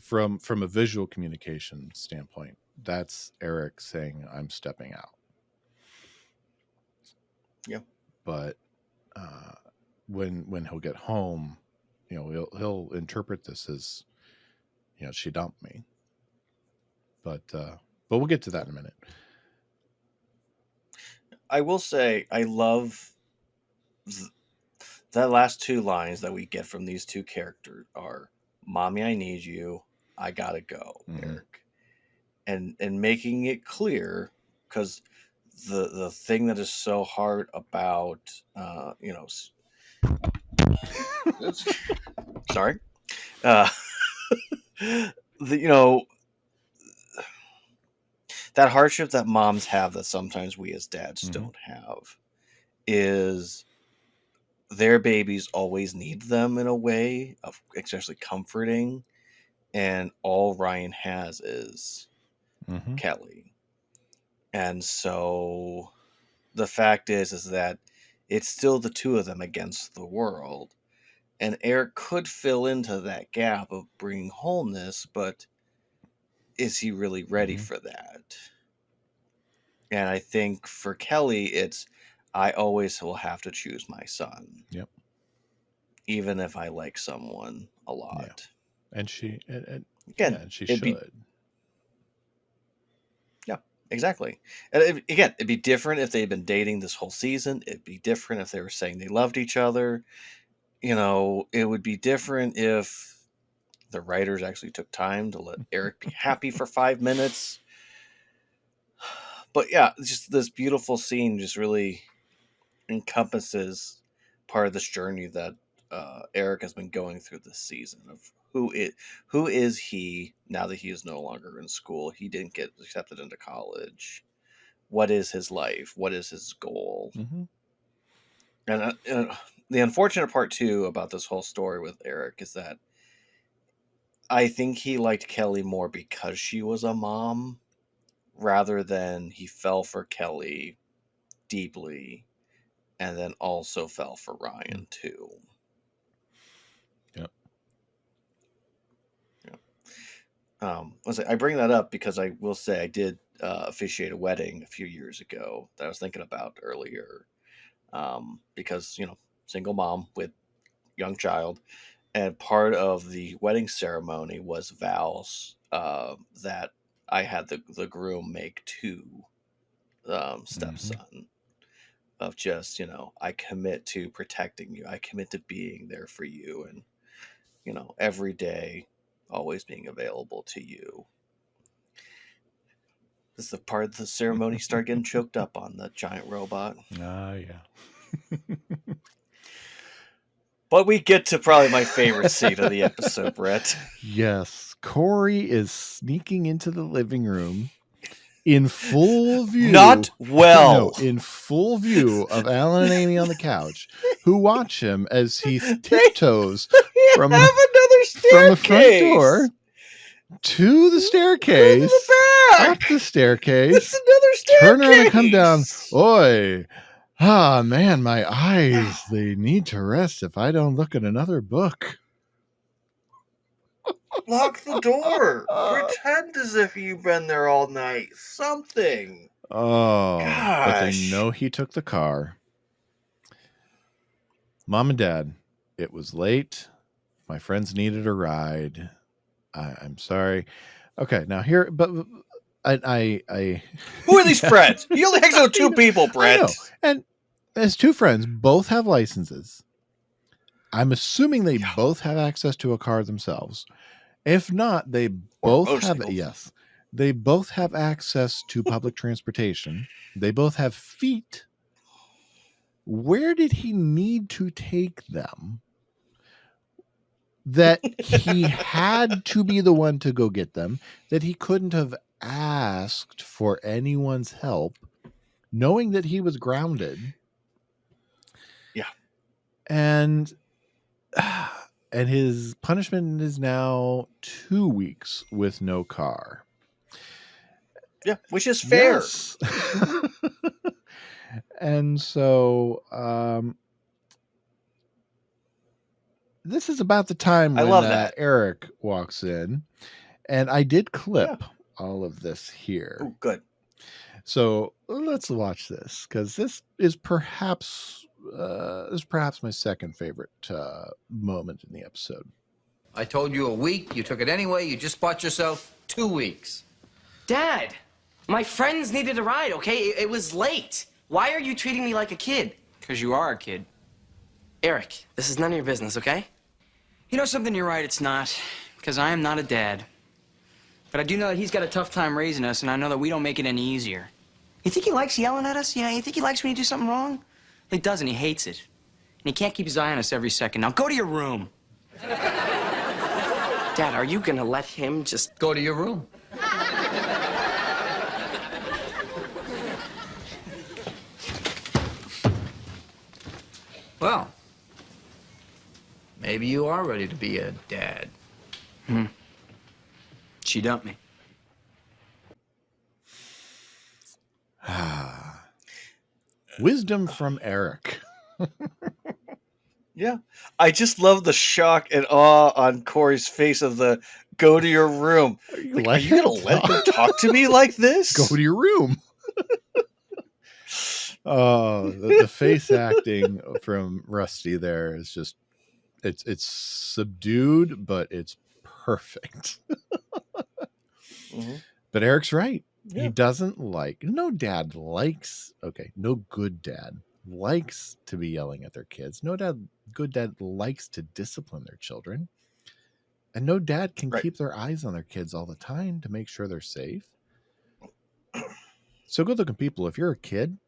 from a visual communication standpoint, that's Eric saying, "I'm stepping out." Yeah. But uh, when he'll get home, he'll interpret this as, she dumped me. But we'll get to that in a minute. I will say I love th- the last two lines that we get from these two characters are, "Mommy, I need you. I gotta go, Mm-hmm. Eric," and making it clear, because the thing that is so hard about sorry, uh, the that hardship that moms have that sometimes we as dads Mm-hmm. don't have is their babies always need them in a way of especially comforting, and all Ryan has is Mm-hmm. Kelly. And so the fact is that it's still the two of them against the world. And Eric could fill into that gap of bringing wholeness, but is he really ready Mm-hmm. for that? And I think for Kelly, it's I always will have to choose my son, Yep. even if I like someone a Yeah. lot. And she, Again, and she it'd be should. yeah, exactly. And again, it'd be different if they'd been dating this whole season. It'd be different if they were saying they loved each other. It would be different if the writers actually took time to let Eric be happy for 5 minutes. But yeah, it's just this beautiful scene just really encompasses part of this journey that Eric has been going through this season of who is he now that he is no longer in school. He didn't get accepted into college. What is his life? What is his goal? Mm-hmm. And the unfortunate part too about this whole story with Eric is that I think he liked Kelly more because she was a mom rather than he fell for Kelly deeply and then also fell for Ryan too. Yep. Yeah. I bring that up because I will say I did officiate a wedding a few years ago that I was thinking about earlier. Because single mom with young child, and part of the wedding ceremony was vows that I had the groom make to stepson of just I commit to protecting you, I commit to being there for you, and every day always being available to you. This is the part of the ceremony start getting choked up on the giant robot. Yeah. But we get to probably my favorite scene of the episode, Brett. Yes. Cory is sneaking into the living room in full view. Not well. No, in full view of Alan and Amy on the couch, who watch him as he tiptoes from the front door to the staircase, up the staircase, It's another staircase. turn around and come down. Oi. Ah, man, my eyes, they need to rest if I don't look at another book. Lock the door. Pretend as if you've been there all night. Something. Oh, but they Gosh. know he took the car. Mom and Dad, it was late. My friends needed a ride. I'm sorry. Okay, now here, but I Who are these friends? You only hangs out with two people, Brett. I know. And as two friends, both have licenses. I'm assuming they both have access to a car themselves. If not, they both have they both have access to public transportation. They both have feet. Where did he need to take them? That he had to be the one to go get them, that he couldn't have asked for anyone's help, knowing that he was grounded. Yeah. And his punishment is now 2 weeks with no car. Yeah, which is fair. Yes. And so this is about the time I when love that. Eric walks in, and I did clip all of this here. Oh, good. So let's watch this, because this is perhaps my second favorite moment in the episode. I told you a week. You took it anyway. You just bought yourself 2 weeks. Dad, my friends needed a ride, okay? It was late. Why are you treating me like a kid? Because you are a kid. Eric, this is none of your business, okay? You know something? You're right, it's not. Because I am not a dad. But I do know that he's got a tough time raising us, and I know that we don't make it any easier. You think he likes yelling at us? You think he likes when you do something wrong? He doesn't. He hates it. And he can't keep his eye on us every second. Now go to your room. Dad, are you gonna let him just... Go to your room. Well, Maybe you are ready to be a dad. She dumped me. Wisdom from Eric. Yeah. I just love the shock and awe on Cory's face of the go to your room. Are you going to let him talk to me like this? Go to your room. Oh, the face acting from Rusty there is just, it's subdued, but it's perfect. But Eric's right. Yeah. He doesn't like, no good dad likes to be yelling at their kids. No good dad likes to discipline their children. And no dad can keep their eyes on their kids all the time to make sure they're safe. So good looking people, if you're a kid,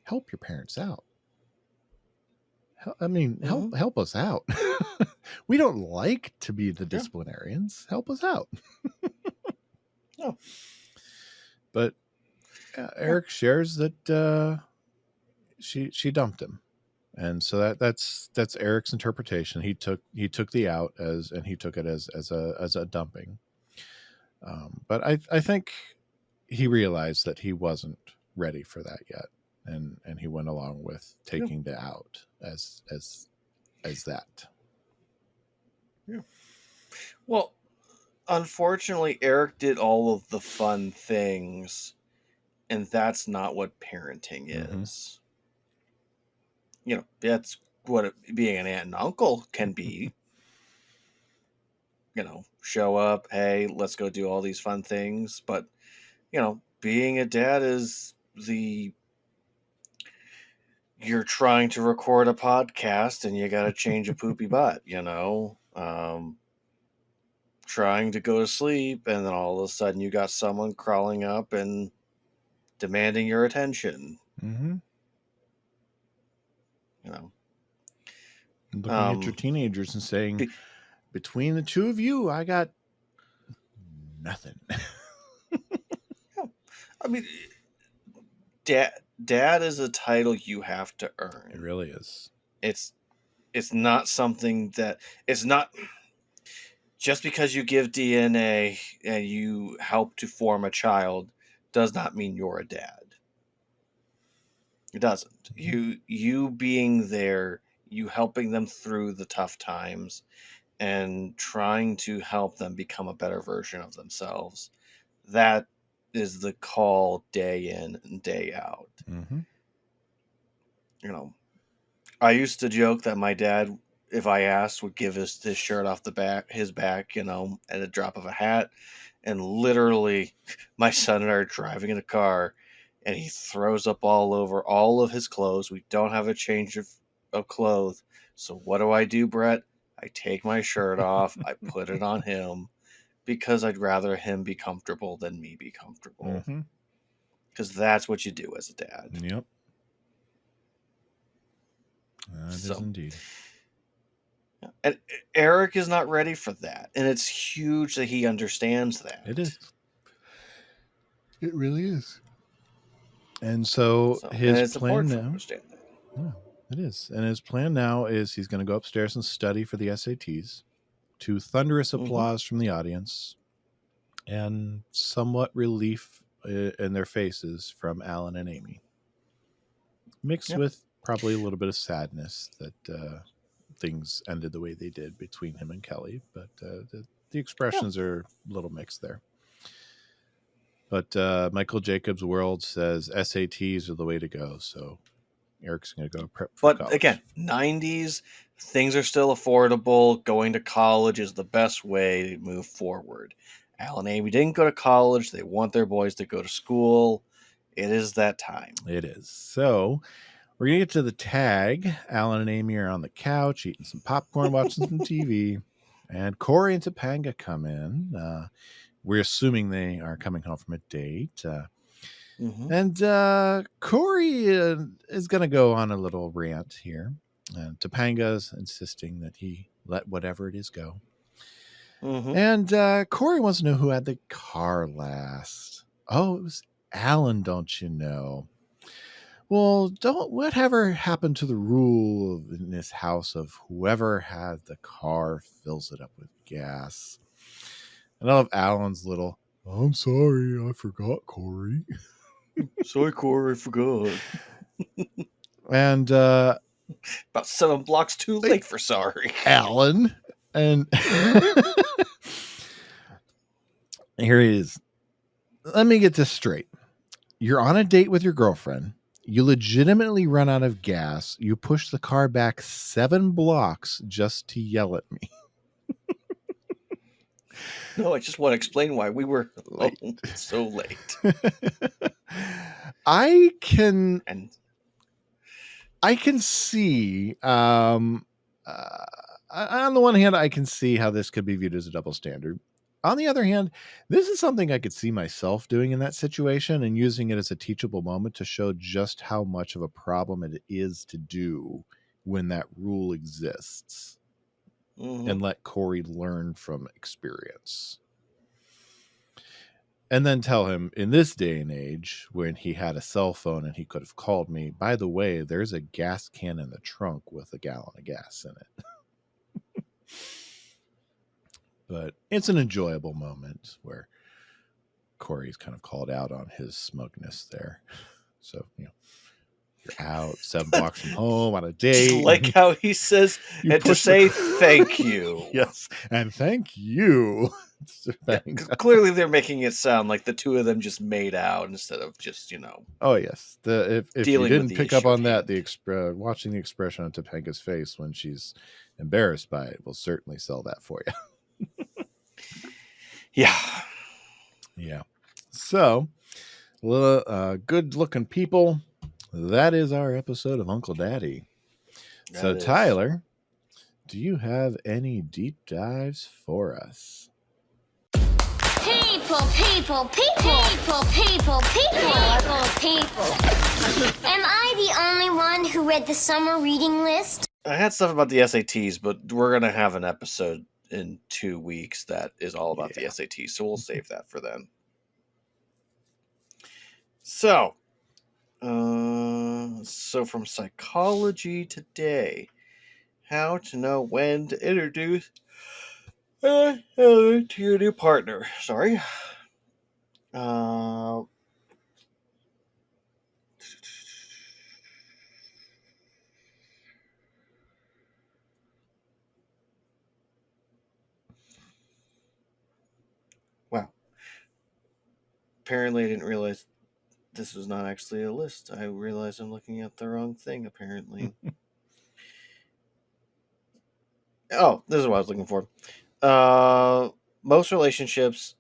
help your parents out. Help us out. We don't like to be the disciplinarians. Help us out. No. But Eric shares that she dumped him, and so that's Eric's interpretation. He took the out and he took it as a dumping. But I think he realized that he wasn't ready for that yet, and he went along with taking the out as that. Yeah. Well, unfortunately, Eric did all of the fun things, and that's not what parenting is. That's what being an aunt and uncle can be. Show up, hey, let's go do all these fun things. But, being a dad is you're trying to record a podcast and you got to change a poopy butt, trying to go to sleep, and then all of a sudden you got someone crawling up and demanding your attention. Looking at your teenagers and saying, between the two of you, I got nothing. I mean, dad is a title you have to earn. It really is. It's not something that, it's not just because you give DNA and you help to form a child does not mean you're a dad. It doesn't. You being there, you helping them through the tough times and trying to help them become a better version of themselves. That is the call day in and day out. I used to joke that my dad, if I asked, would give us this shirt off his back, at a drop of a hat. And literally, my son and I are driving in a car, and he throws up all over all of his clothes. We don't have a change of clothes. So what do, Brett? I take my shirt off. I put it on him because I'd rather him be comfortable than me be comfortable. Because that's what you do as a dad. Yep. That is indeed. And Eric is not ready for that. And it's huge that he understands that. It is. It really is. And so his plan now. Yeah, it is. And his plan now is he's going to go upstairs and study for the SATs, to thunderous applause from the audience and somewhat relief in their faces from Alan and Amy, mixed with probably a little bit of sadness that things ended the way they did between him and Kelly. But the expressions are a little mixed there. But Michael Jacobs' World says SATs are the way to go. So Eric's going to go prep for college. Again, 90s, things are still affordable. Going to college is the best way to move forward. Alan and Amy didn't go to college. They want their boys to go to school. It is that time. It is. So we're going to get to the tag. Alan and Amy are on the couch eating some popcorn, watching some TV. And Cory and Topanga come in. We're assuming they are coming home from a date. And Cory is going to go on a little rant here. Topanga's insisting that he let whatever it is go. And Cory wants to know who had the car last. Oh, it was Alan, don't you know? Well, don't whatever happened to the rule in this house of whoever has the car fills it up with gas? And I love Alan's little, I'm sorry, I forgot, Cory. Sorry, Cory, I forgot. And About 7 blocks too late for sorry. Alan. And here it is. Let me get this straight. You're on a date with your girlfriend. You legitimately run out of gas. You push the car back 7 blocks just to yell at me. No, I just want to explain why we were Late. so late. I can And see on the one hand, I can see how this could be viewed as a double standard. On the other hand, this is something I could see myself doing in that situation and using it as a teachable moment to show just how much of a problem it is to do when that rule exists, and let Cory learn from experience. And then tell him in this day and age, when he had a cell phone and he could have called me, by the way, there's a gas can in the trunk with a gallon of gas in it. But it's an enjoyable moment where Cory's kind of called out on his smugness there. So, you're out 7 blocks from home on a date. just like how he says, and to say thank you. Yes, and thank you. Yeah, clearly they're making it sound like the two of them just made out instead of just, Oh, yes. If you dealing with didn't the pick up issue on at that, watching the expression on Topanga's face when she's embarrassed by it will certainly sell that for you. Yeah. Yeah. So, good looking people. That is our episode of Uncle Daddy. So, Tyler, do you have any deep dives for us? People. Am I the only one who read the summer reading list? I had stuff about the SATs, but we're going to have an episode in 2 weeks that is all about the SATs, so we'll save that for then. So from Psychology Today, how to know when to introduce to your new partner. Sorry. Wow. Apparently I didn't realize this was not actually a list. I realized I'm looking at the wrong thing, apparently. Oh, this is what I was looking for. Most relationships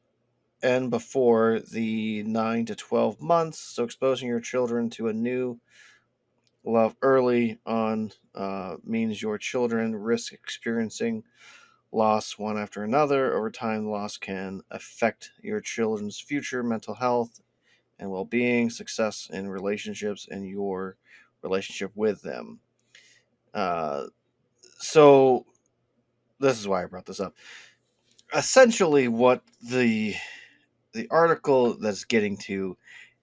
end before the 9 to 12 months, so exposing your children to a new love early on means your children risk experiencing loss one after another. Over time, loss can affect your children's future mental health and well-being, success in relationships, and your relationship with them. So this is why I brought this up. Essentially, what the article that's getting to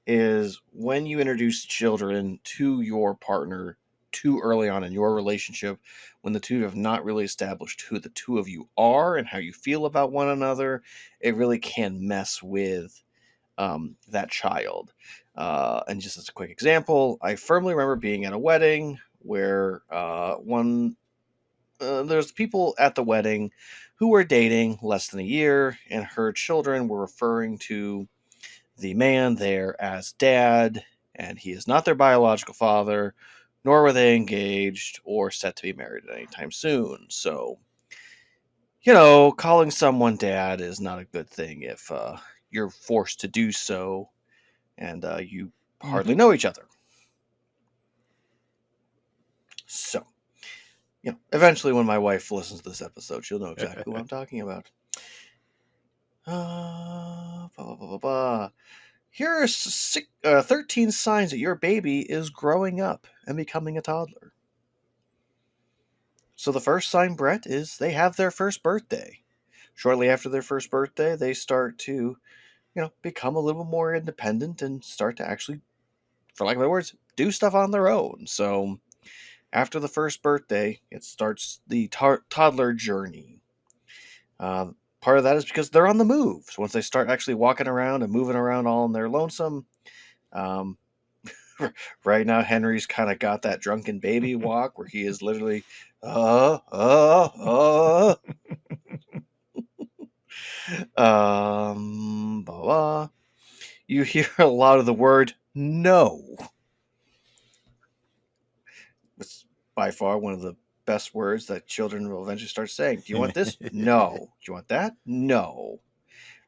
is when you introduce children to your partner too early on in your relationship, when the two have not really established who the two of you are and how you feel about one another, it really can mess with that child. And just as a quick example, I firmly remember being at a wedding where there's people at the wedding who were dating less than a year, and her children were referring to the man there as dad, and he is not their biological father, nor were they engaged or set to be married at any time soon. So, calling someone dad is not a good thing if you're forced to do so and you hardly know each other. So, eventually when my wife listens to this episode, she'll know exactly what I'm talking about. Blah, blah, blah, blah. Here are 13 signs that your baby is growing up and becoming a toddler. So the first sign, Brett, is they have their first birthday. Shortly after their first birthday, they start to, become a little more independent and start to actually for lack of better words, do stuff on their own. So after the first birthday, it starts the toddler journey. Part of that is because they're on the move. So once they start actually walking around and moving around all on their lonesome, um, right now Henry's kind of got that drunken baby walk where he is literally, blah, blah. You hear a lot of the word no. It's by far one of the best words that children will eventually start saying. Do you want this? No. Do you want that? No.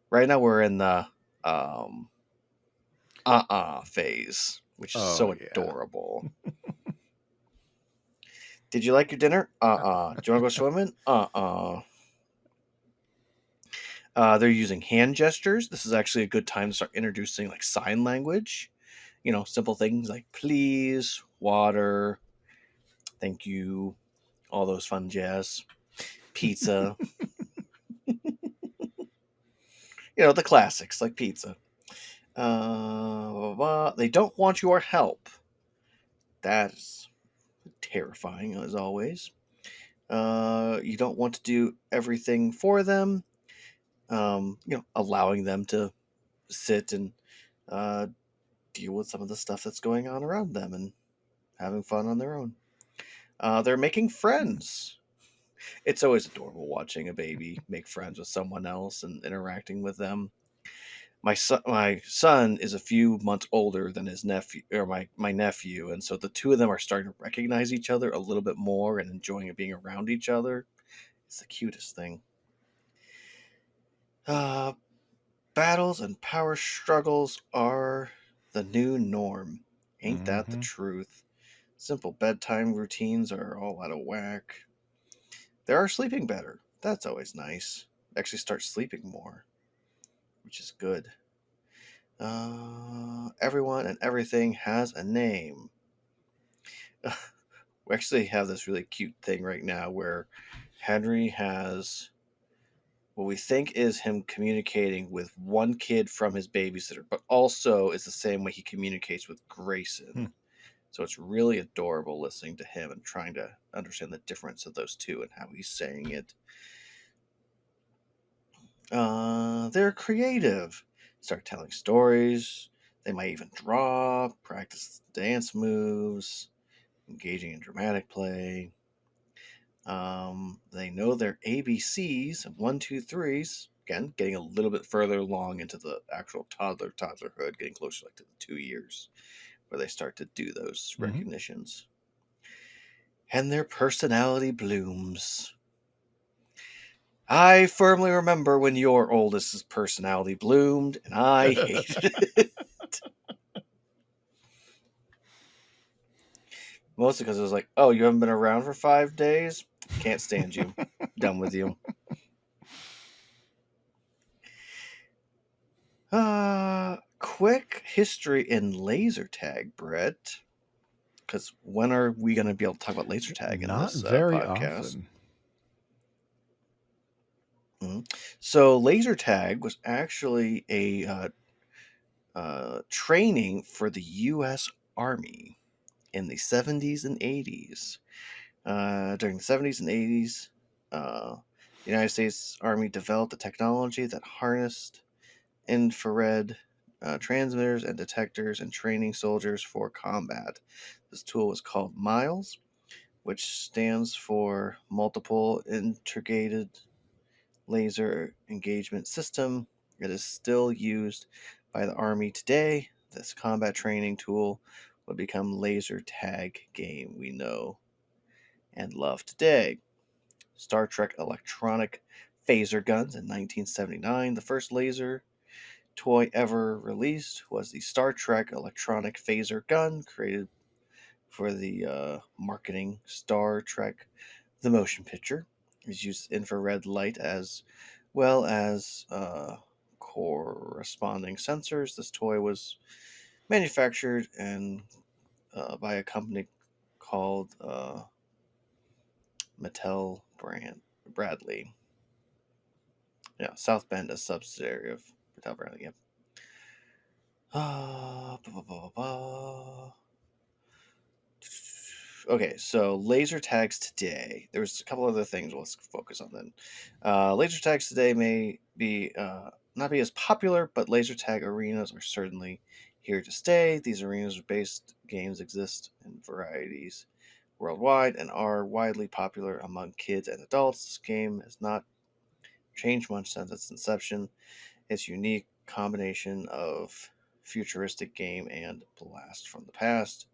Right now we're in the um phase, which is so adorable. Did you like your dinner? Do you want to go swimming? They're using hand gestures. This is actually a good time to start introducing like sign language. Simple things like please, water, thank you, all those fun jazz. Pizza. The classics like pizza. They don't want your help. That's terrifying as always. You don't want to do everything for them. Allowing them to sit and deal with some of the stuff that's going on around them and having fun on their own. They're making friends. It's always adorable watching a baby make friends with someone else and interacting with them. My son is a few months older than his nephew, or my nephew, and so the two of them are starting to recognize each other a little bit more and enjoying being around each other. It's the cutest thing. Battles and power struggles are the new norm. Ain't that the truth? Simple bedtime routines are all out of whack. They are sleeping better. That's always nice. Actually start sleeping more, which is good. Everyone and everything has a name. We actually have this really cute thing right now where Henry has what we think is him communicating with one kid from his babysitter, but also is the same way he communicates with Grayson. So it's really adorable listening to him and trying to understand the difference of those two and how he's saying it. They're creative. Start telling stories. They might even draw, practice dance moves, engaging in dramatic play. They know their ABCs, 1, 2, 3s. Again, getting a little bit further along into the actual toddlerhood, getting closer to the 2 years, where they start to do those recognitions. And their personality blooms. I firmly remember when your oldest's personality bloomed, and I hated it. Mostly because it was like, oh, you haven't been around for 5 days? Can't stand you. Done with you. Quick history in laser tag, Brett. Because when are we going to be able to talk about laser tag in Not this very podcast? often. So laser tag was actually a training for the U.S. Army in the 70s and 80s. During the 70s and 80s, the United States Army developed a technology that harnessed infrared transmitters and detectors and training soldiers for combat. This tool was called MILES, which stands for Multiple Integrated Laser Engagement System. It is still used by the Army today. This combat training tool would become laser tag game we know and love today. Star Trek electronic phaser guns in 1979. The first laser toy ever released was the Star Trek electronic phaser gun, created for the marketing Star Trek the motion picture. It used infrared light as well as corresponding sensors. This toy was manufactured and by a company called Mattel Bradley. Yeah, South Bend, a subsidiary of Mattel Bradley. Yep. Okay, so laser tags today. There's a couple other things let's focus on then. Laser tags today may be not be as popular, but laser tag arenas are certainly here to stay. These arenas-based games exist in varieties worldwide and are widely popular among kids and adults. This game has not changed much since its inception. Its unique combination of futuristic game and blast from the past.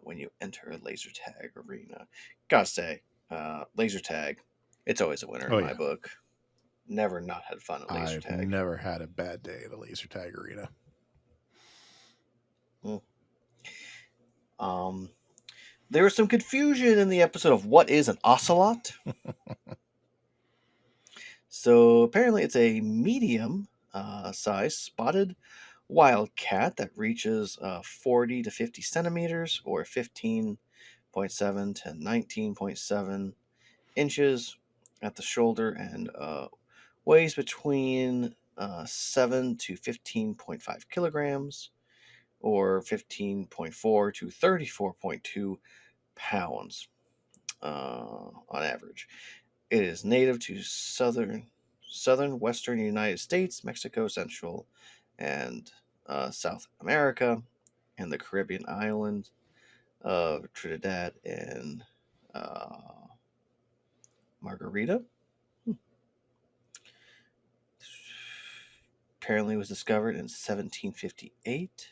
When you enter a laser tag arena, gotta say, laser tag, it's always a winner in Oh my yeah, book. Never not had fun at laser I've tag. never had a bad day at a laser tag arena. There was some confusion in the episode of what is an ocelot. So apparently, it's a medium size spotted wildcat that reaches 40 to 50 centimeters or 15.7 to 19.7 inches at the shoulder and weighs between 7 to 15.5 kilograms or 15.4 to 34.2 pounds on average. It is native to southern western United States, Mexico, Central, and South America, and the Caribbean island of Trinidad and Margarita. Apparently was discovered in 1758.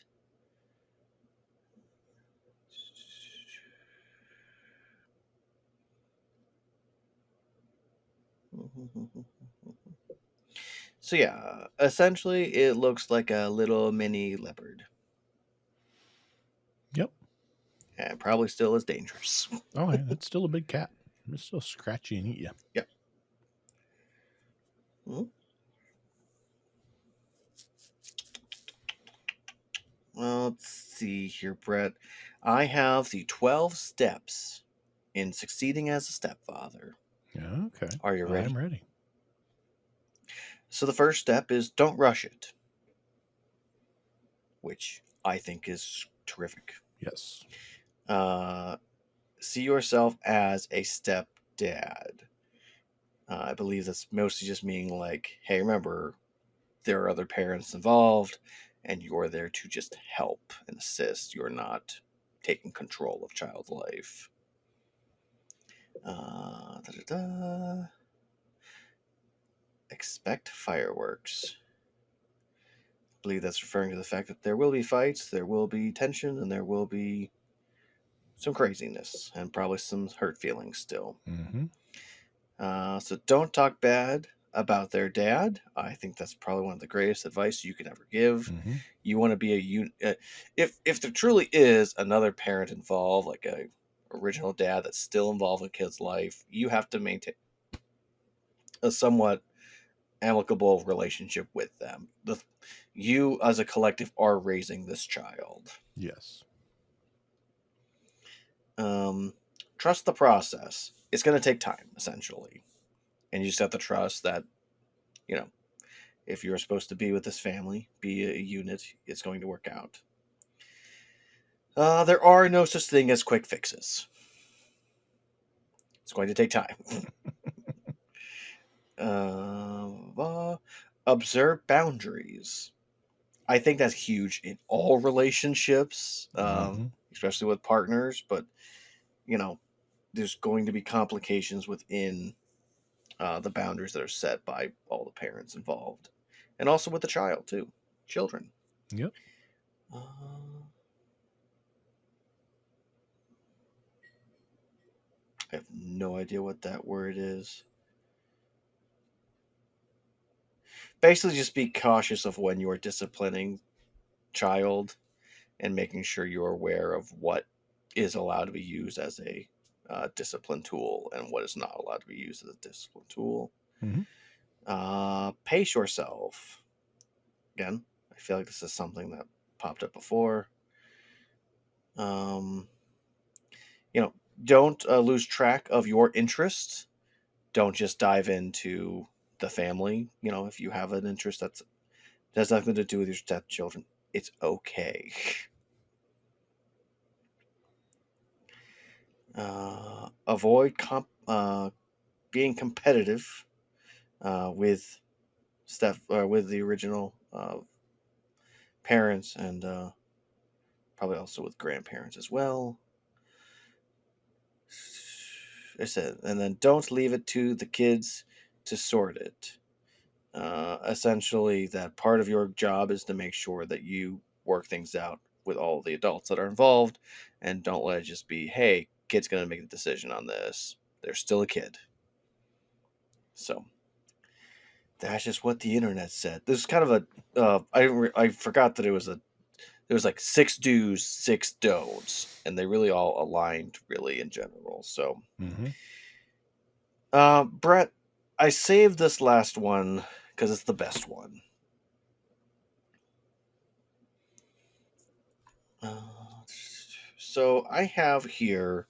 So yeah, essentially it looks like a little mini leopard. Yep. And probably still is dangerous. Oh, yeah, that's still a big cat. It's still scratchy and eat you. Yep. Mhm. Well, let's see here, Brett. I have the 12 steps in succeeding as a stepfather. Yeah, okay. Are you ready? I'm ready. So the first step is don't rush it, which I think is terrific. Yes. See yourself as a stepdad. I believe that's mostly just meaning like, hey, remember, there are other parents involved, and you're there to just help and assist. You're not taking control of child's life. Da-da-da. Expect fireworks. I believe that's referring to the fact that there will be fights, there will be tension, and there will be some craziness, and probably some hurt feelings still. Mm-hmm. So don't talk bad about their dad. I think that's probably one of the greatest advice you could ever give. Mm-hmm. You want to be a unit. If there truly is another parent involved, like a original dad that's still involved in kid's life, you have to maintain a somewhat amicable relationship with them. You as a collective are raising this child. Yes. Trust the process. It's going to take time, essentially, and you just have to trust that, you know, if you're supposed to be with this family, be a unit, it's going to work out. There are no such thing as quick fixes. It's going to take time. Observe boundaries. I think that's huge in all relationships, Mm-hmm. especially with partners. But you know, there's going to be complications within the boundaries that are set by all the parents involved, and also with the child too, children. Yep. Uh, I have no idea what that word is. Basically, just be cautious of when you are disciplining child and making sure you're aware of what is allowed to be used as a discipline tool and what is not allowed to be used as a discipline tool. Mm-hmm. Pace yourself. Again, I feel like this is something that popped up before. You know, don't lose track of your interests. Don't just dive into the family. You know, if you have an interest that has nothing to do with your stepchildren, it's okay. avoid being competitive with with the original parents, and probably also with grandparents as well. I said, and then don't leave it to the kids to sort it. Essentially, that part of your job is to make sure that you work things out with all the adults that are involved, and don't let it just be, hey, kid's going to make the decision on this. They're still a kid. So that's just what the internet said. This is kind of a I forgot that there was like 6 do's, 6 don'ts, and they really all aligned really in general. So, Brett, I saved this last one because it's the best one. So I have here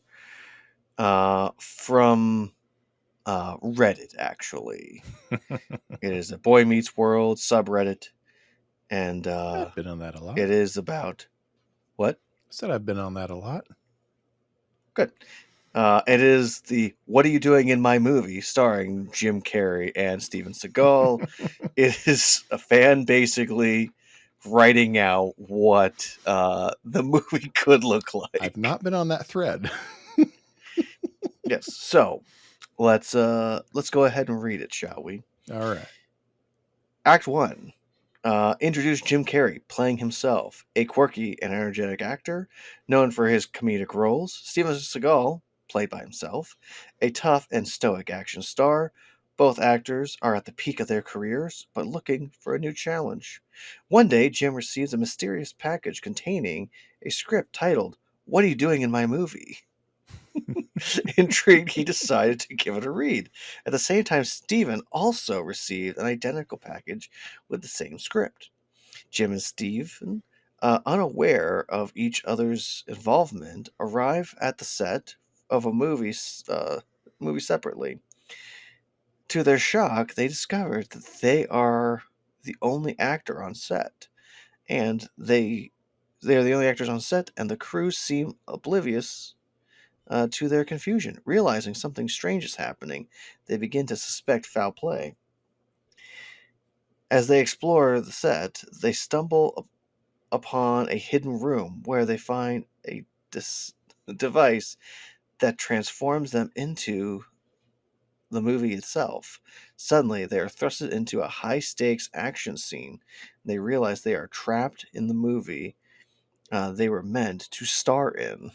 from Reddit, actually. It is a Boy Meets World subreddit, and I've been on that a lot. it is about what? I said I've been on that a lot. Good. It is the "What Are You Doing in My Movie?" starring Jim Carrey and Steven Seagal. It is a fan basically writing out what the movie could look like. I've not been on that thread. Yes. So let's go ahead and read it, shall we? All right. Act 1. Introduce Jim Carrey, playing himself, a quirky and energetic actor known for his comedic roles. Steven Seagal, played by himself, a tough and stoic action star. Both actors are at the peak of their careers, but looking for a new challenge. One day, Jim receives a mysterious package containing a script titled, "What Are You Doing in My Movie?" Intrigued, he decided to give it a read. At the same time, Steven also received an identical package with the same script. Jim and Steven, unaware of each other's involvement, arrive at the set of a movie separately. To their shock, they discover that they are the only actor on set, and they are the only actors on set, and the crew seem oblivious to their confusion. Realizing something strange is happening, they begin to suspect foul play. As they explore the set, they stumble upon a hidden room where they find a device that transforms them into the movie itself. Suddenly, they are thrusted into a high stakes action scene. They realize they are trapped in the movie they were meant to star in.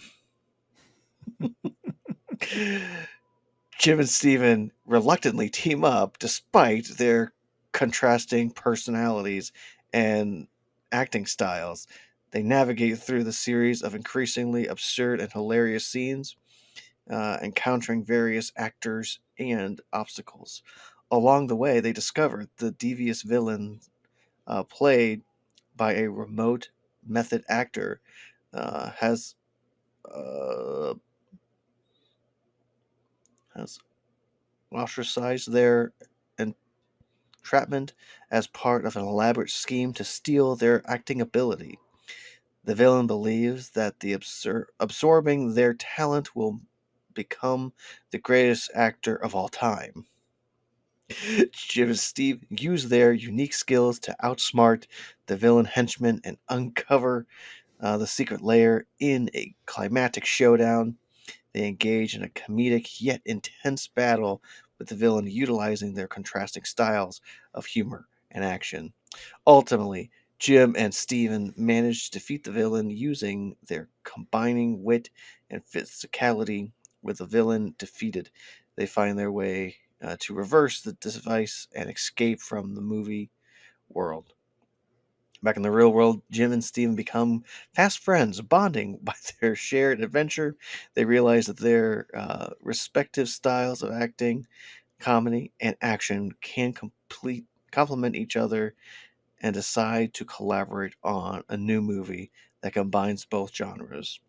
Jim and Steven reluctantly team up despite their contrasting personalities and acting styles. They navigate through the series of increasingly absurd and hilarious scenes, encountering various actors and obstacles. Along the way, they discover the devious villain played by a remote method actor has uh, has ostracized their entrapment as part of an elaborate scheme to steal their acting ability. The villain believes that the absorbing their talent will become the greatest actor of all time. Jim and Steve use their unique skills to outsmart the villain henchmen and uncover the secret lair in a climactic showdown. They engage in a comedic yet intense battle with the villain utilizing their contrasting styles of humor and action. Ultimately, Jim and Steven manage to defeat the villain using their combining wit and physicality. With the villain defeated, they find their way to reverse the device and escape from the movie world. Back in the real world, Jim and Steven become fast friends, bonding by their shared adventure. They realize that their respective styles of acting, comedy, and action can complement each other, and decide to collaborate on a new movie that combines both genres.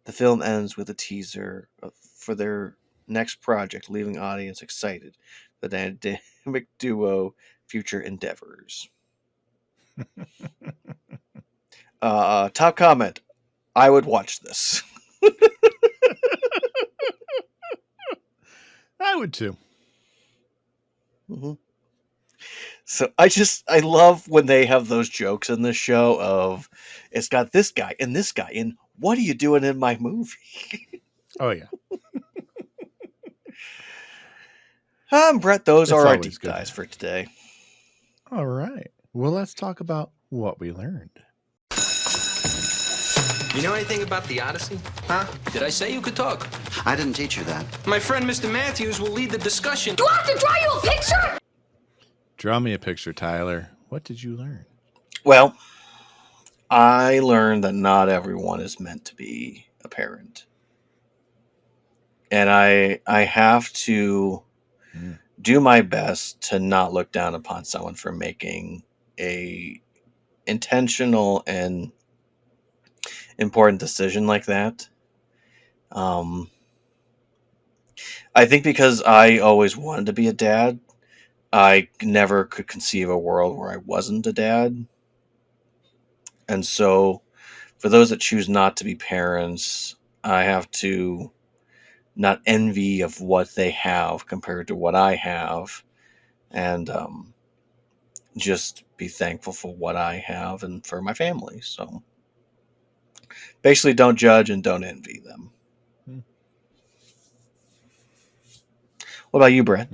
The film ends with a teaser for their next project, leaving audience excited for the dynamic duo future endeavors. Top comment: I would watch this. I would too. Mm-hmm. So I love when they have those jokes in the show of it's got this guy and this guy and what are you doing in my movie? Oh yeah. Brett, those It's are our always deep good. dives for today. All right. Well, let's talk about what we learned. You know anything about the Odyssey? Huh? Did I say you could talk? I didn't teach you that. My friend Mr. Matthews will lead the discussion. Do I have to draw you a picture? Draw me a picture, Tyler. What did you learn? Well, I learned that not everyone is meant to be a parent. And I have to do my best to not look down upon someone for making a intentional and important decision like that. I think because I always wanted to be a dad, I never could conceive a world where I wasn't a dad. And so, for those that choose not to be parents, I have to not envy of what they have compared to what I have, and just be thankful for what I have and for my family. So, basically, don't judge and don't envy them. What about you, Brett?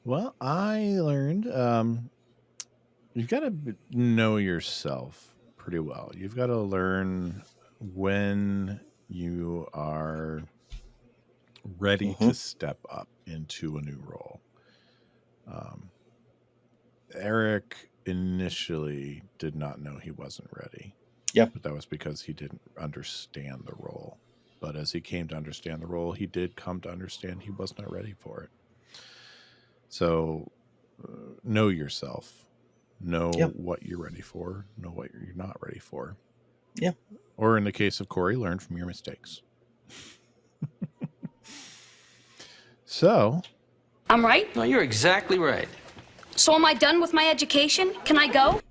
Well, I learned you've got to know yourself pretty well. You've got to learn when you are ready to step up into a new role. Eric initially did not know he wasn't ready. Yep. But that was because he didn't understand the role. But as he came to understand the role, he did come to understand he was not ready for it. So know yourself. Know what you're ready for. Know what you're not ready for. Yeah. Or in the case of Cory, learn from your mistakes. So. I'm right? No, you're exactly right. So am I done with my education? Can I go?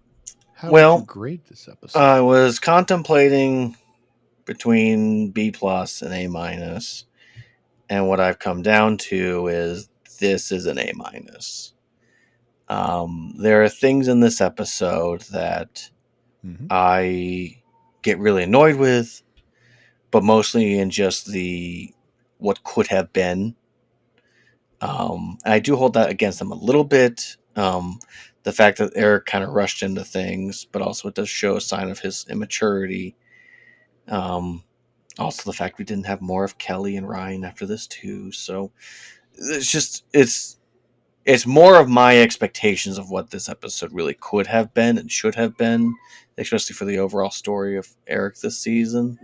How would you grade this episode? I was contemplating between B plus and A minus, and what I've come down to is this is an A minus. There are things in this episode that I get really annoyed with, but mostly in just the what could have been. I do hold that against them a little bit. The fact that Eric kind of rushed into things, but also it does show a sign of his immaturity. Also, the fact we didn't have more of Kelly and Ryan after this too. So it's just it's more of my expectations of what this episode really could have been and should have been, especially for the overall story of Eric this season.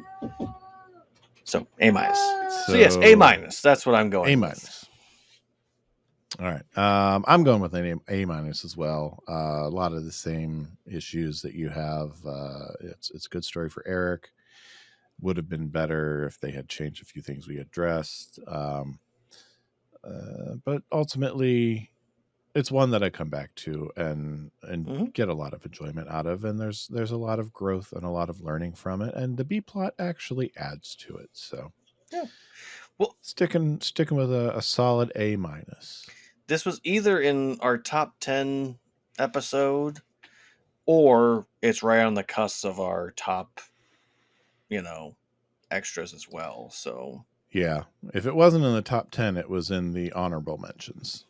So A minus. So yes, A minus. That's what I'm going. A minus. All right. I'm going with an A minus as well. A lot of the same issues that you have. It's a good story for Eric. Would have been better if they had changed a few things we addressed. But ultimately, it's one that I come back to and get a lot of enjoyment out of. And there's a lot of growth and a lot of learning from it. And the B plot actually adds to it. So yeah. Well, sticking with a solid A minus. This was either in our top 10 episode or it's right on the cusp of our top, extras as well. So yeah, if it wasn't in the top 10, it was in the honorable mentions.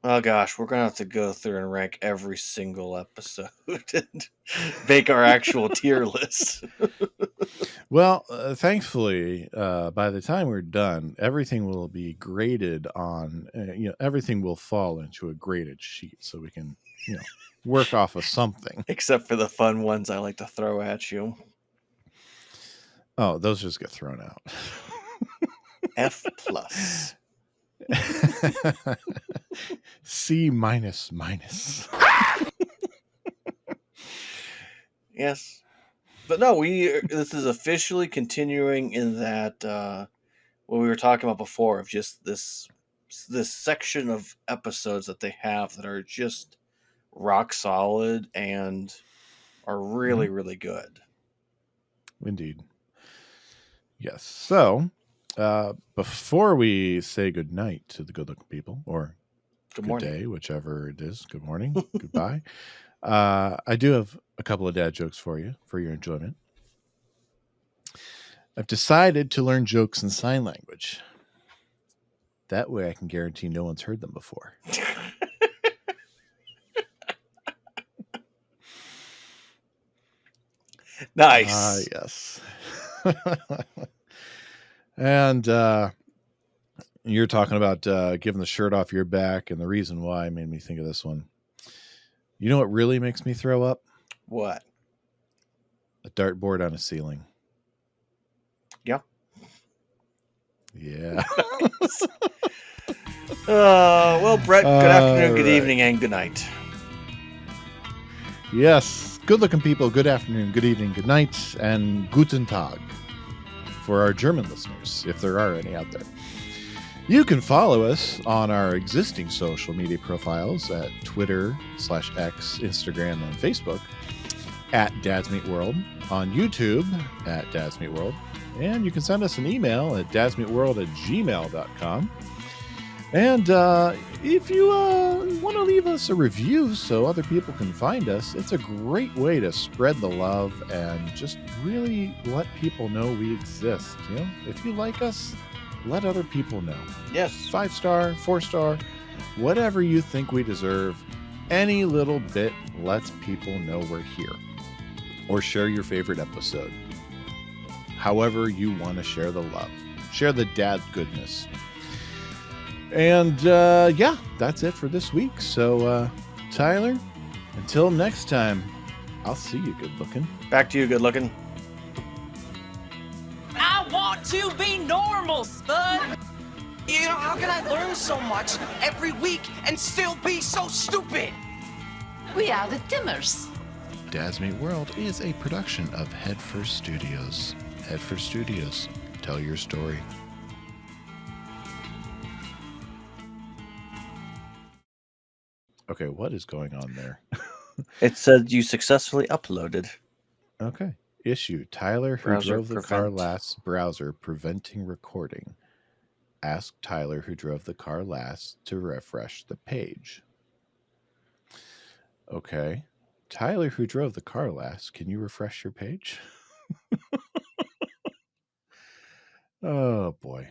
Oh gosh, we're gonna have to go through and rank every single episode and make our actual tier list. Well, thankfully, by the time we're done, everything will be graded on. Everything will fall into a graded sheet, so we can, work off of something. Except for the fun ones I like to throw at you. Oh, those just get thrown out. F plus. C minus minus. Yes. But no, this is officially continuing in that what we were talking about before of just this section of episodes that they have that are just rock solid and are really, really good. Indeed. Yes. So, before we say good night to the good-looking people, or Good good morning. day, whichever it is, good morning, goodbye, I do have a couple of dad jokes for you for your enjoyment. I've decided to learn jokes in sign language. That way I can guarantee no one's heard them before. Nice. Yes. And you're talking about giving the shirt off your back, and the reason why made me think of this one. You know what really makes me throw up? What? A dartboard on a ceiling. Yeah. Yeah. Well, Brett, good afternoon, good right. evening, and good night. Yes. Good looking people, good afternoon, good evening, good night, and guten Tag for our German listeners, if there are any out there. You can follow us on our existing social media profiles at Twitter/X, Instagram, and Facebook at dadsmeetworld, on YouTube at dadsmeetworld, and you can send us an email at dadsmeetworld@gmail.com. And if you want to leave us a review so other people can find us, it's a great way to spread the love and just really let people know we exist. You know, if you like us, let other people know. Yes. 5-star, 4-star, whatever you think we deserve. Any little bit lets people know we're here. Or share your favorite episode. However you want to share the love. Share the dad goodness. And yeah, that's it for this week. So, Tyler, until next time, I'll see you good looking. Back to you, good looking. I want to be normal, spud. You know, how can I learn so much every week and still be so stupid? We are the Timmers. Dads Meet World is a production of Headfirst Studios. Headfirst Studios. Tell your story. Okay, what is going on there? It said you successfully uploaded. Okay. Issue. Tyler, who Browser drove the car prevent. last, browser preventing recording. Ask Tyler, who drove the car last, to refresh the page. Okay. Tyler, who drove the car last, can you refresh your page? Oh, boy.